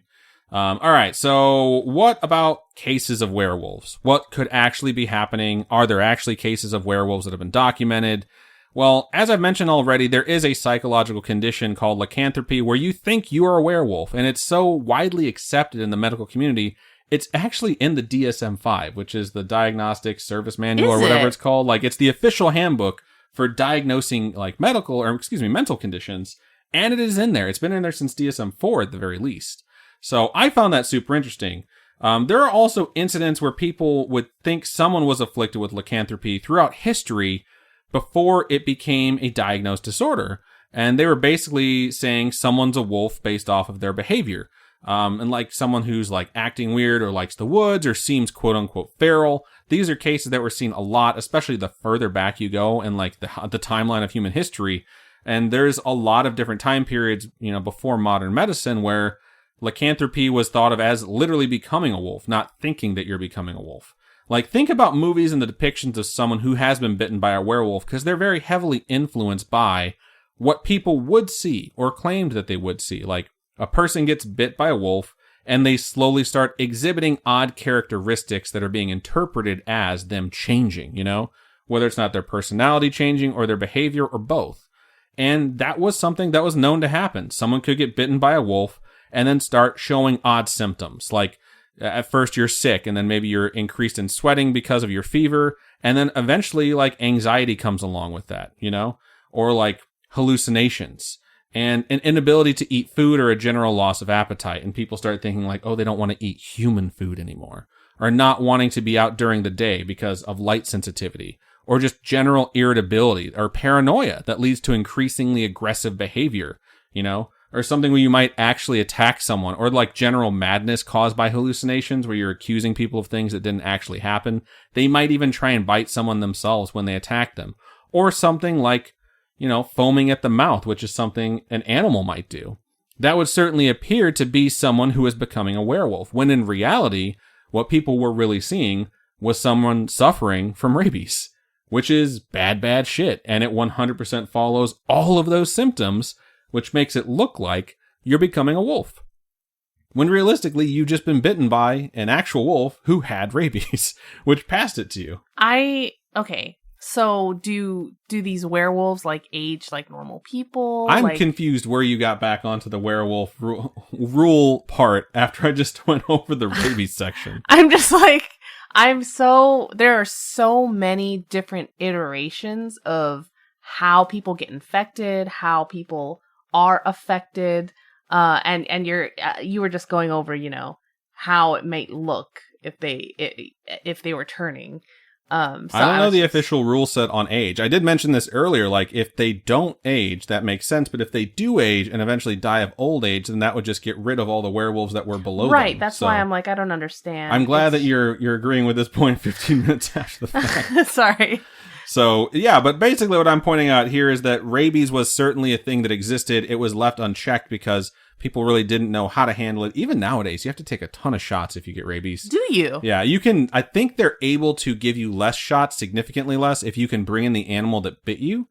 All right, so what about cases of werewolves? What could actually be happening? Are there actually cases of werewolves that have been documented? Well, as I've mentioned already, there is a psychological condition called lycanthropy where you think you are a werewolf, and it's so widely accepted in the medical community, it's actually in the DSM-5, which is the Diagnostic Service Manual or whatever it's called. Like, it's the official handbook for diagnosing, like, mental conditions, and it is in there. It's been in there since DSM-4 at the very least. So I found that super interesting. There are also incidents where people would think someone was afflicted with lycanthropy throughout history before it became a diagnosed disorder. And they were basically saying someone's a wolf based off of their behavior. And like someone who's like acting weird or likes the woods or seems quote unquote feral. These are cases that were seen a lot, especially the further back you go in like the timeline of human history. And there's a lot of different time periods, you know, before modern medicine where lycanthropy was thought of as literally becoming a wolf, not thinking that you're becoming a wolf. Like, think about movies and the depictions of someone who has been bitten by a werewolf, because they're very heavily influenced by what people would see or claimed that they would see. Like, a person gets bit by a wolf, and they slowly start exhibiting odd characteristics that are being interpreted as them changing, you know? Whether it's not their personality changing or their behavior or both. And that was something that was known to happen. Someone could get bitten by a wolf and then start showing odd symptoms. Like, at first you're sick, and then maybe you're increased in sweating because of your fever, and then eventually, like, anxiety comes along with that, you know? Or, like, hallucinations, and an inability to eat food, or a general loss of appetite, and people start thinking, like, oh, they don't want to eat human food anymore, or not wanting to be out during the day because of light sensitivity, or just general irritability, or paranoia that leads to increasingly aggressive behavior, you know? Or something where you might actually attack someone, or like general madness caused by hallucinations where you're accusing people of things that didn't actually happen. They might even try and bite someone themselves when they attack them. Or something like, you know, foaming at the mouth, which is something an animal might do. That would certainly appear to be someone who is becoming a werewolf, when in reality, what people were really seeing was someone suffering from rabies, which is bad, bad shit. And it 100% follows all of those symptoms, which makes it look like you're becoming a wolf. When realistically, you've just been bitten by an actual wolf who had rabies, which passed it to you. Okay. So do these werewolves like age like normal people? I'm like... confused where you got back onto the werewolf rule part after I just went over the rabies section. I'm just like, there are so many different iterations of how people get infected, how people are affected, and you were just going over, you know, how it might look if they were turning. So I don't know the official rule set on age. I did mention this earlier, like, if they don't age, that makes sense, but if they do age and eventually die of old age, then that would just get rid of all the werewolves that were below them. Right, that's why I'm like, I don't understand. I'm glad that you're agreeing with this point 15 minutes after the fact. Sorry. So, yeah, but basically what I'm pointing out here is that rabies was certainly a thing that existed. It was left unchecked because people really didn't know how to handle it. Even nowadays, you have to take a ton of shots if you get rabies. Do you? Yeah, you can. I think they're able to give you less shots, significantly less, if you can bring in the animal that bit you.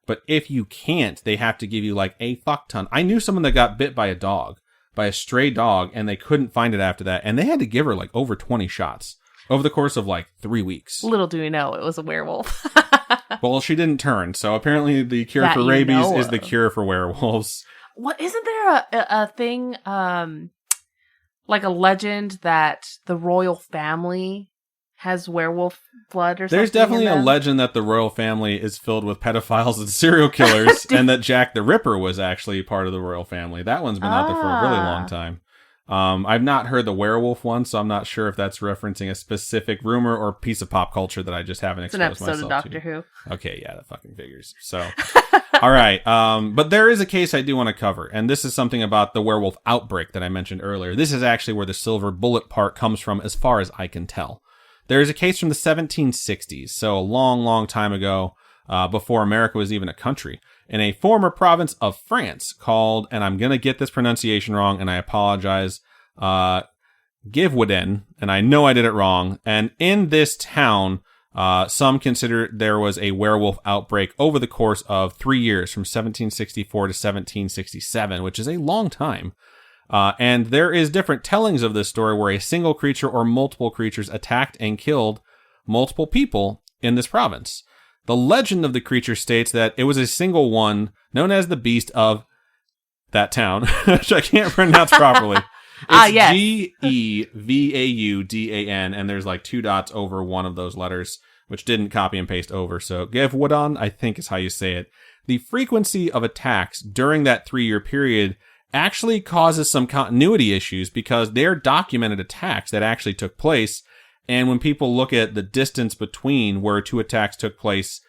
But if you can't, they have to give you like a fuck ton. I knew someone that got bit by a stray dog, and they couldn't find it after that. And they had to give her like over 20 shots over the course of like 3 weeks. Little do we know, it was a werewolf. Well, she didn't turn. So apparently the cure for rabies is the cure for werewolves. What, isn't there a thing, like a legend that the royal family has werewolf blood or something? There's definitely a legend that the royal family is filled with pedophiles and serial killers, and that Jack the Ripper was actually part of the royal family. That one's been out there for a really long time. I've not heard the werewolf one, so I'm not sure if that's referencing a specific rumor or piece of pop culture that I just haven't exposed myself to. It's an episode of Doctor Who. Okay, yeah, that fucking figures. So, all right. But there is a case I do want to cover, and this is something about the werewolf outbreak that I mentioned earlier. This is actually where the silver bullet part comes from, as far as I can tell. There is a case from the 1760s, so a long, long time ago, before America was even a country, in a former province of France called, and I'm going to get this pronunciation wrong, and I apologize, Givaudan, and I know I did it wrong. And in this town, some consider there was a werewolf outbreak over the course of 3 years, from 1764 to 1767, which is a long time. And there is different tellings of this story where a single creature or multiple creatures attacked and killed multiple people in this province. The legend of the creature states that it was a single one known as the beast of that town, which I can't pronounce properly. It's yes. Gevaudan, and there's like 2 dots over one of those letters, which didn't copy and paste over. So Gevaudan, I think is how you say it. The frequency of attacks during that 3-year period actually causes some continuity issues, because they're documented attacks that actually took place. And when people look at the distance between where 2 attacks took place,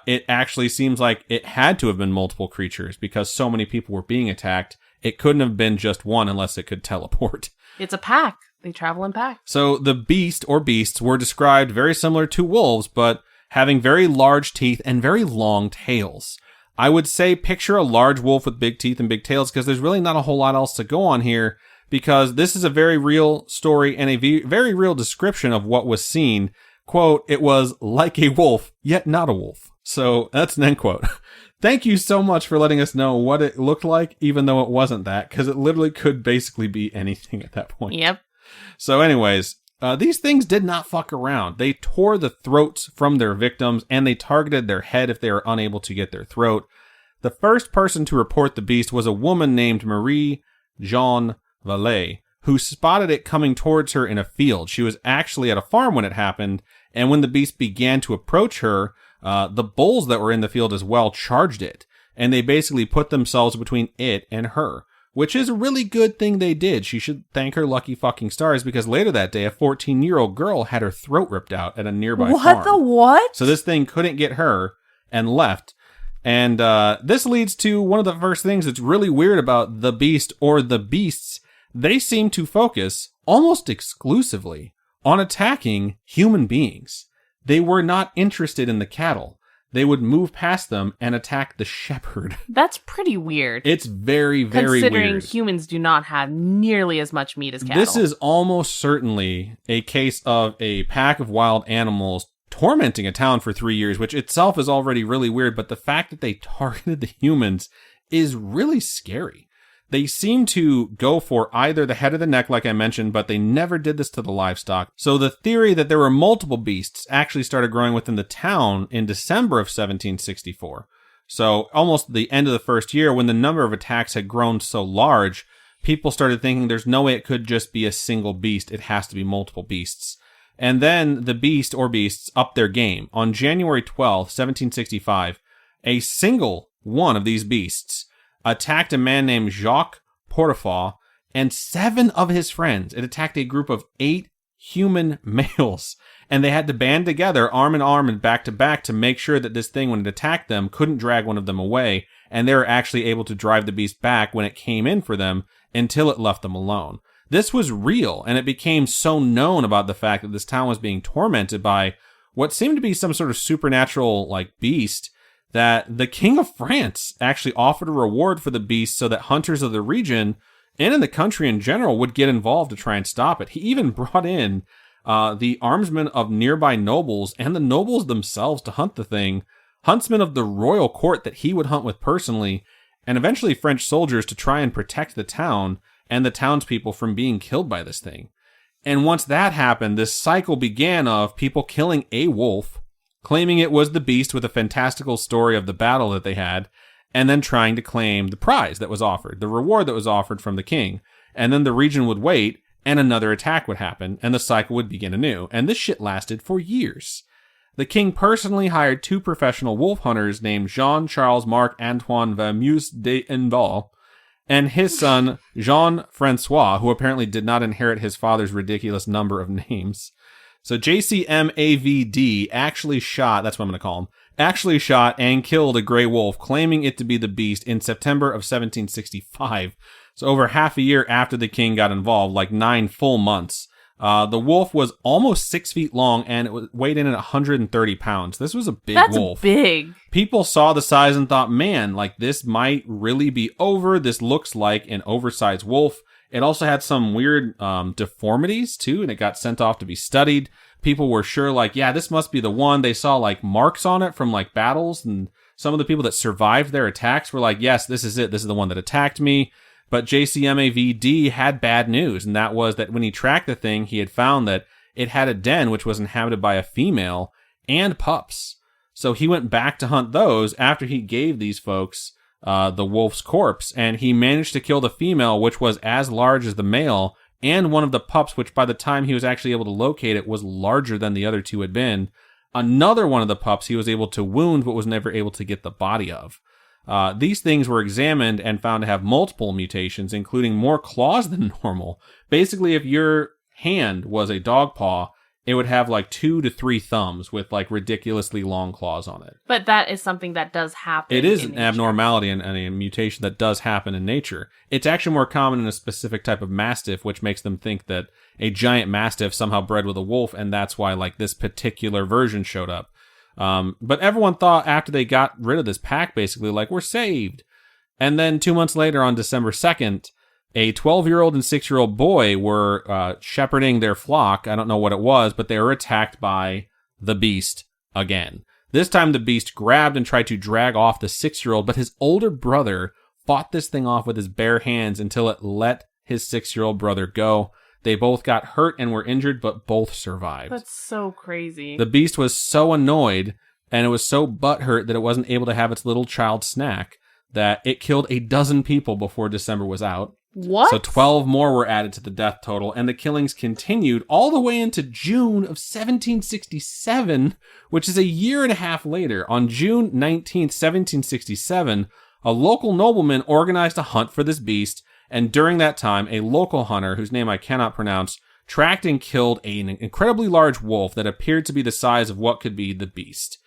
it actually seems like it had to have been multiple creatures, because so many people were being attacked. It couldn't have been just one unless it could teleport. It's a pack. They travel in packs. So the beast or beasts were described very similar to wolves, but having very large teeth and very long tails. I would say picture a large wolf with big teeth and big tails, because there's really not a whole lot else to go on here. because this is a very real story and a very real description of what was seen. Quote, "It was like a wolf, yet not a wolf." So that's an end quote. Thank you so much for letting us know what it looked like, even though it wasn't that, because it literally could basically be anything at that point. Yep. So anyways, these things did not fuck around. They tore the throats from their victims, and they targeted their head if they were unable to get their throat. The first person to report the beast was a woman named Marie Jean Vallée, who spotted it coming towards her in a field. She was actually at a farm when it happened, and when the beast began to approach her, the bulls that were in the field as well charged it, and they basically put themselves between it and her, which is a really good thing they did. She should thank her lucky fucking stars, because later that day, a 14-year-old girl had her throat ripped out at a nearby farm. What the what? So this thing couldn't get her and left. And this leads to one of the first things that's really weird about the beast or the beasts. They seem to focus almost exclusively on attacking human beings. They were not interested in the cattle. They would move past them and attack the shepherd. That's pretty weird. It's very, very Considering weird. humans do not have nearly as much meat as cattle. This is almost certainly a case of a pack of wild animals tormenting a town for 3 years, which itself is already really weird, but the fact that they targeted the humans is really scary. They seem to go for either the head or the neck, like I mentioned, but they never did this to the livestock. So the theory that there were multiple beasts actually started growing within the town in December of 1764. So almost the end of the first year, when the number of attacks had grown so large, people started thinking there's no way it could just be a single beast. It has to be multiple beasts. And then the beast or beasts upped their game. On January 12th, 1765, a single one of these beasts attacked a man named Jacques Portefaut and 7 of his friends. It attacked a group of 8 human males, and they had to band together, arm in arm and back to back, to make sure that this thing, when it attacked them, couldn't drag one of them away, and they were actually able to drive the beast back when it came in for them until it left them alone. This was real, and it became so known about the fact that this town was being tormented by what seemed to be some sort of supernatural, beast, that the King of France actually offered a reward for the beast so that hunters of the region and in the country in general would get involved to try and stop it. He even brought in the armsmen of nearby nobles and the nobles themselves to hunt the thing, huntsmen of the royal court that he would hunt with personally, and eventually French soldiers to try and protect the town and the townspeople from being killed by this thing. And once that happened, this cycle began of people killing a wolf, claiming it was the beast with a fantastical story of the battle that they had, and then trying to claim the prize that was offered, the reward that was offered from the king. And then the region would wait, and another attack would happen, and the cycle would begin anew. And this shit lasted for years. The king personally hired 2 professional wolf hunters named Jean-Charles Marc-Antoine Vameuse d'Enval and his son, Jean-Francois, who apparently did not inherit his father's ridiculous number of names. So JCMAVD actually shot, that's what I'm going to call him, actually shot and killed a gray wolf, claiming it to be the beast in September of 1765. So over half a year after the king got involved, 9 full months. The wolf was almost 6 feet long and it weighed in at 130 pounds. This was a big wolf. That's big. People saw the size and thought, man, this might really be over. This looks like an oversized wolf. It also had some weird deformities, too, and it got sent off to be studied. People were sure, yeah, this must be the one. They saw, marks on it from, battles, and some of the people that survived their attacks were like, yes, this is it. This is the one that attacked me. But JCMAVD had bad news, and that was that when he tracked the thing, he had found that it had a den which was inhabited by a female and pups. So he went back to hunt those after he gave these folks the wolf's corpse, and he managed to kill the female, which was as large as the male, and one of the pups, which by the time he was actually able to locate it was larger than the other 2 had been. Another one of the pups he was able to wound, but was never able to get the body of. These things were examined and found to have multiple mutations, including more claws than normal. Basically, if your hand was a dog paw, it would have 2 to 3 thumbs with ridiculously long claws on it. But that is something that does happen. It is in an nature. abnormality and a mutation that does happen in nature. It's actually more common in a specific type of mastiff, which makes them think that a giant mastiff somehow bred with a wolf, and that's why this particular version showed up. But everyone thought after they got rid of this pack, basically, we're saved. And then 2 months later, on December 2nd, A 12-year-old and 6-year-old boy were shepherding their flock. I don't know what it was, but they were attacked by the beast again. This time the beast grabbed and tried to drag off the 6-year-old, but his older brother fought this thing off with his bare hands until it let his 6-year-old brother go. They both got hurt and were injured, but both survived. That's so crazy. The beast was so annoyed, and it was so butthurt that it wasn't able to have its little child snack, that it killed a dozen people before December was out. What? So 12 more were added to the death total, and the killings continued all the way into June of 1767, which is a year and a half later. On June 19th, 1767, a local nobleman organized a hunt for this beast, and during that time, a local hunter, whose name I cannot pronounce, tracked and killed an incredibly large wolf that appeared to be the size of what could be the beast.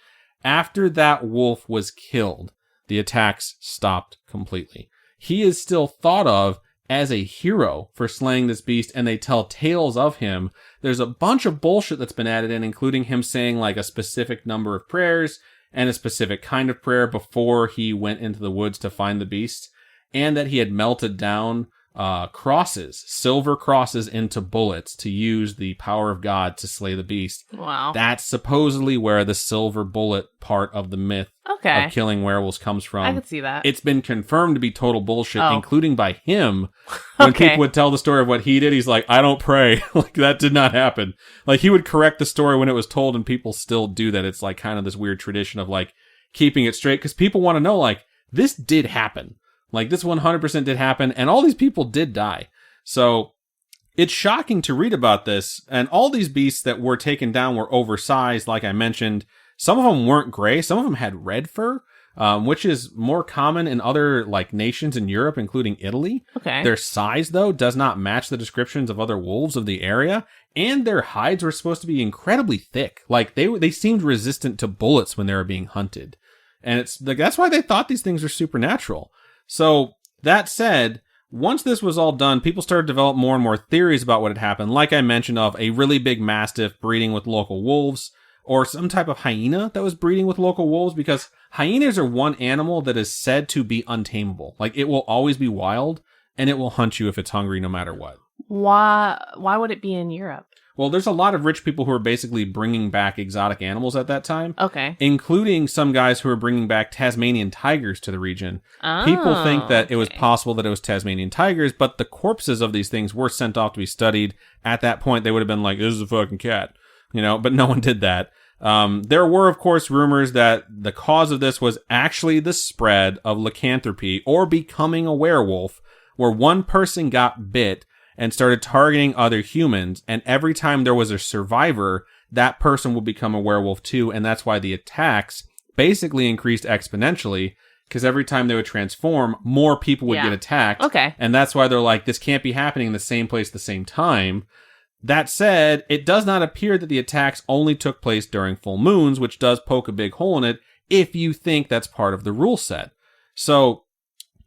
After that wolf was killed, the attacks stopped completely. He is still thought of as a hero for slaying this beast, and they tell tales of him. There's a bunch of bullshit that's been added in, including him saying like a specific number of prayers and a specific kind of prayer before he went into the woods to find the beast, and that he had melted down crosses, silver crosses, into bullets to use the power of God to slay the beast. Wow. That's supposedly where the silver bullet part of the myth of killing werewolves comes from. I could see that. It's been confirmed to be total bullshit, including by him. When people would tell the story of what he did, he's like, I don't pray. Like, that did not happen. Like, he would correct the story when it was told, and people still do that. It's like kind of this weird tradition of like keeping it straight, because people want to know, like, this did happen. Like, this 100% did happen, and all these people did die. So, it's shocking to read about this, and all these beasts that were taken down were oversized, like I mentioned. Some of them weren't gray, some of them had red fur, which is more common in other, like, nations in Europe, including Italy. Okay. Their size, though, does not match the descriptions of other wolves of the area, and their hides were supposed to be incredibly thick. Like, they seemed resistant to bullets when they were being hunted. And it's like, that's why they thought these things were supernatural. So, that said, once this was all done, people started to develop more and more theories about what had happened. Like I mentioned, of a really big mastiff breeding with local wolves, or some type of hyena that was breeding with local wolves, because hyenas are one animal that is said to be untamable. Like, it will always be wild, and it will hunt you if it's hungry no matter what. Why would it be in Europe? Well, there's a lot of rich people who are basically bringing back exotic animals at that time. Okay. Including some guys who are bringing back Tasmanian tigers to the region. People think that it was possible that it was Tasmanian tigers, but the corpses of these things were sent off to be studied. At that point, they would have been like, this is a fucking cat. You know, but no one did that. There were, of course, rumors that the cause of this was actually the spread of lycanthropy, or becoming a werewolf, where one person got bit and started targeting other humans, and every time there was a survivor, that person would become a werewolf too, and that's why the attacks basically increased exponentially, because every time they would transform, more people would get attacked. Okay. And that's why they're like, this can't be happening in the same place at the same time. That said, it does not appear that the attacks only took place during full moons, which does poke a big hole in it if you think that's part of the rule set. So,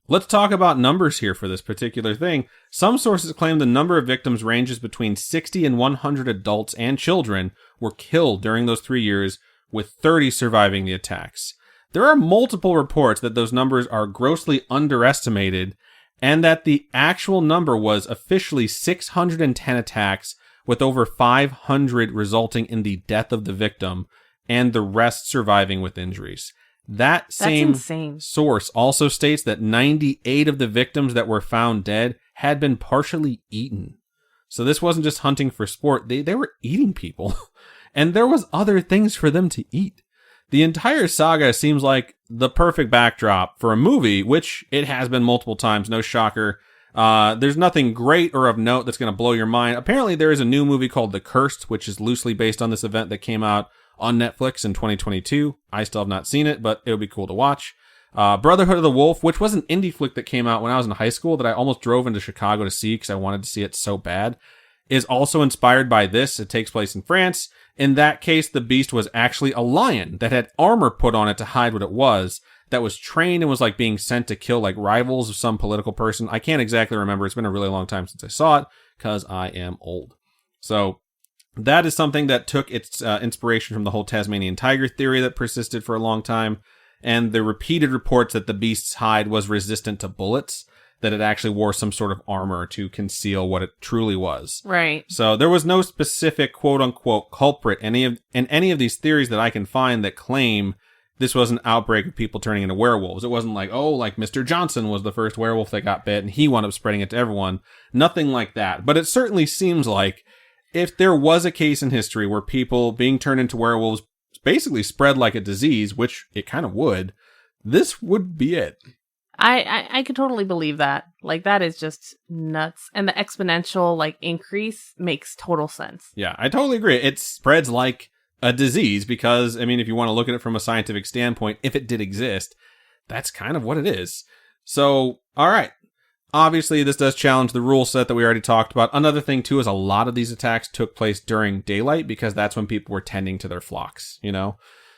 let's talk about numbers here for this particular thing. Some sources claim the number of victims ranges between 60 and 100 adults and children were killed during those 3 years, with 30 surviving the attacks. There are multiple reports that those numbers are grossly underestimated, and that the actual number was officially 610 attacks, with over 500 resulting in the death of the victim, and the rest surviving with injuries. That's insane. Source also states that 98 of the victims that were found dead had been partially eaten. So this wasn't just hunting for sport, they were eating people. And there was other things for them to eat. The entire saga seems like the perfect backdrop for a movie, which it has been multiple times, no shocker. There's nothing great or of note that's going to blow your mind. Apparently there is a new movie called The Cursed, which is loosely based on this event that came out on Netflix in 2022. I still have not seen it, but it would be cool to watch. Brotherhood of the Wolf, which was an indie flick that came out when I was in high school that I almost drove into Chicago to see because I wanted to see it so bad, is also inspired by this. It takes place in France. In that case, the beast was actually a lion that had armor put on it to hide what it was, that was trained and was like being sent to kill like rivals of some political person. I can't exactly remember. It's been a really long time since I saw it because I am old. So that is something that took its inspiration from the whole Tasmanian tiger theory that persisted for a long time, and the repeated reports that the beast's hide was resistant to bullets. that it actually wore some sort of armor to conceal what it truly was. Right. So there was no specific quote-unquote culprit in any of these theories that I can find that claim this was an outbreak of people turning into werewolves. It wasn't like, oh, like Mr. Johnson was the first werewolf that got bit and he wound up spreading it to everyone. Nothing like that. But it certainly seems like if there was a case in history where people being turned into werewolves basically spread like a disease, which it kind of would, this would be it. I could totally believe that. Like, that is just nuts. And the exponential, like, increase makes total sense. Yeah, I totally agree. It spreads like a disease because, I mean, if you want to look at it from a scientific standpoint, if it did exist, that's kind of what it is. So, all right. Obviously, this does challenge the rule set that we already talked about. Another thing, too, is a lot of these attacks took place during daylight because that's when people were tending to their flocks, you know?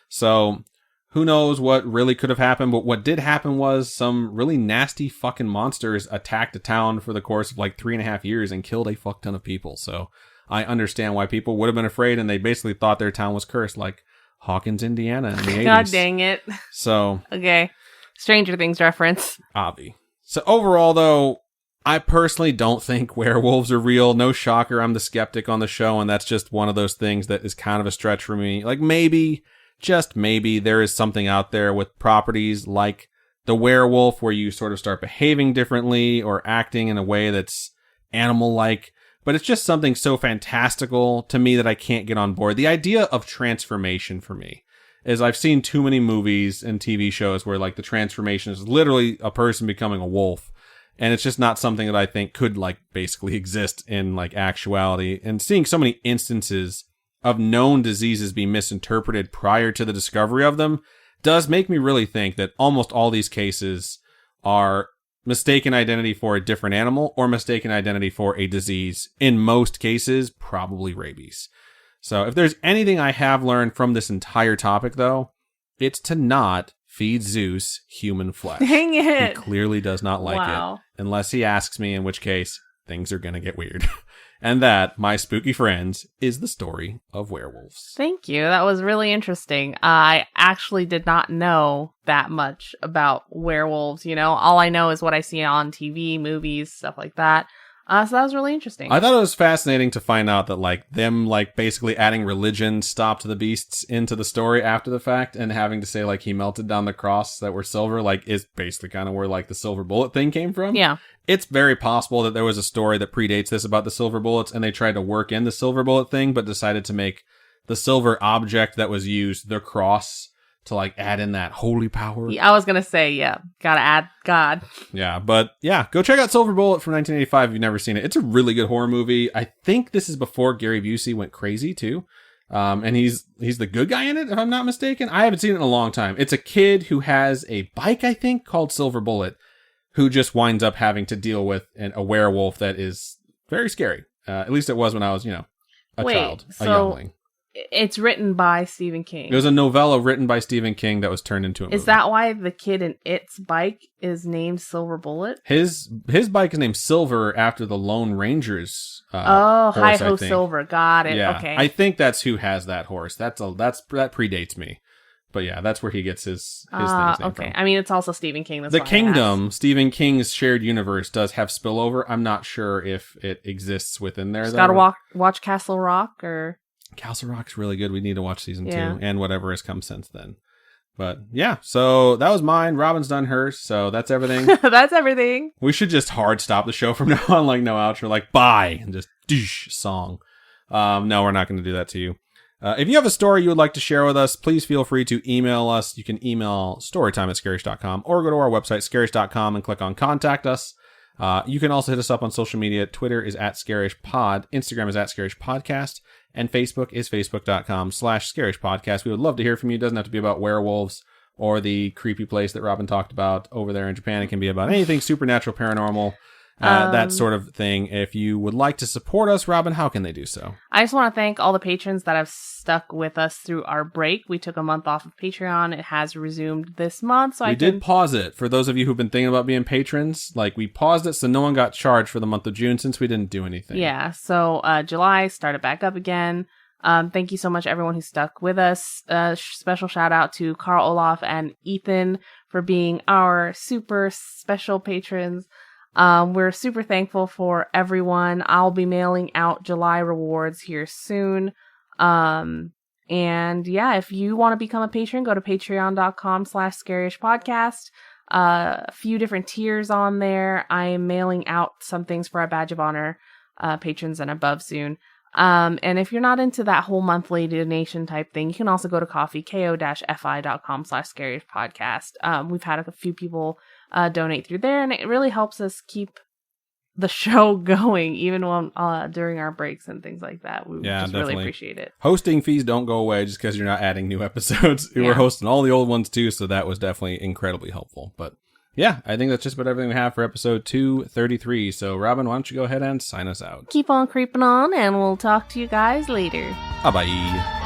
So who knows what really could have happened, but what did happen was some really nasty fucking monsters attacked a town for the course of like 3.5 years and killed a fuck ton of people. So I understand why people would have been afraid, and they basically thought their town was cursed, like Hawkins, Indiana in the 80s. God dang it. So. Okay. Stranger Things reference. Obvi. So overall, though, I personally don't think werewolves are real. No shocker, I'm the skeptic on the show, and that's just one of those things that is kind of a stretch for me. Like, maybe, just maybe, there is something out there with properties like the werewolf where you sort of start behaving differently or acting in a way that's animal-like, but it's just something so fantastical to me that I can't get on board. The idea of transformation for me is I've seen too many movies and TV shows where like the transformation is literally a person becoming a wolf. And it's just not something that I think could like basically exist in like actuality. And seeing so many instances of known diseases being misinterpreted prior to the discovery of them does make me really think that almost all these cases are mistaken identity for a different animal or mistaken identity for a disease. In most cases, probably rabies. So if there's anything I have learned from this entire topic, though, it's to not feed Zeus human flesh. Dang it. He clearly does not like Wow. it, unless he asks me, in which case things are going to get weird. And that, my spooky friends, is the story of werewolves. Thank you. That was really interesting. I actually did not know that much about werewolves. You know, all I know is what I see on TV, movies, stuff like that. So that was really interesting. I thought it was fascinating to find out that, like, them, like, basically adding religion stopped the beasts into the story after the fact, and having to say, like, he melted down the cross that were silver, like, is basically kind of where, like, the silver bullet thing came from. Yeah. It's very possible that there was a story that predates this about the silver bullets, and they tried to work in the silver bullet thing, but decided to make the silver object that was used the cross to, like, add in that holy power. Yeah, I was going to say, yeah, gotta add God. Yeah, but yeah, go check out Silver Bullet from 1985 if you've never seen it. It's a really good horror movie. I think this is before Gary Busey went crazy, too. And he's the good guy in it, if I'm not mistaken. I haven't seen it in a long time. It's a kid who has a bike, I think, called Silver Bullet, who just winds up having to deal with a werewolf that is very scary. At least it was when I was, a child, a youngling. It's written by Stephen King. It was a novella written by Stephen King that was turned into a movie. Is that why the kid in It's bike is named Silver Bullet? His bike is named Silver after the Lone Ranger's horse, Hi-Ho Silver. Got it. Yeah, okay. I think that's who has that horse. That predates me. But yeah, that's where he gets his things named okay. from. I mean, it's also Stephen King. That's The why Kingdom, Stephen King's shared universe, does have spillover. I'm not sure if it exists within there. Just though. gotta watch Castle Rock or... Castle Rock's really good. We need to watch season 2 Yeah. and whatever has come since then. But yeah, so that was mine. Robin's done hers, so that's everything. That's everything. We should just hard stop the show from now on, like no outro, like bye, and just doosh, song. No, we're not going to do that to you. If you have a story you would like to share with us, please feel free to email us. You can email storytime@scaryish.com or go to our website, scaryish.com, and click on Contact Us. You can also hit us up on social media. Twitter is @ScarishPod. Instagram is @ScarishPodcast. And Facebook is facebook.com/ScarishPodcast. We would love to hear from you. It doesn't have to be about werewolves or the creepy place that Robin talked about over there in Japan. It can be about anything supernatural, paranormal, that sort of thing. If you would like to support us, Robin, how can they do so? I just want to thank all the patrons that have stuck with us through our break. We took a month off of Patreon. It has resumed this month. So we did pause it. For those of you who've been thinking about being patrons, like we paused it so no one got charged for the month of June since we didn't do anything. Yeah. So July started back up again. Thank you so much, everyone who stuck with us. Special shout out to Carl Olaf and Ethan for being our super special patrons. We're super thankful for everyone. I'll be mailing out July rewards here soon. And yeah, if you want to become a patron, go to patreon.com/Scaryish podcast. A few different tiers on there. I am mailing out some things for our Badge of Honor patrons and above soon. And if you're not into that whole monthly donation type thing, you can also go to ko-fi.com/Scaryish podcast. We've had a few people donate through there, and it really helps us keep the show going, even when during our breaks and things like that. We just really appreciate it. Hosting fees don't go away just because you're not adding new episodes. We were hosting all the old ones too, so that was definitely incredibly helpful. But yeah, I think that's just about everything we have for episode 233. So Robin, why don't you go ahead and sign us out? Keep on creeping on, and we'll talk to you guys later. Bye-bye.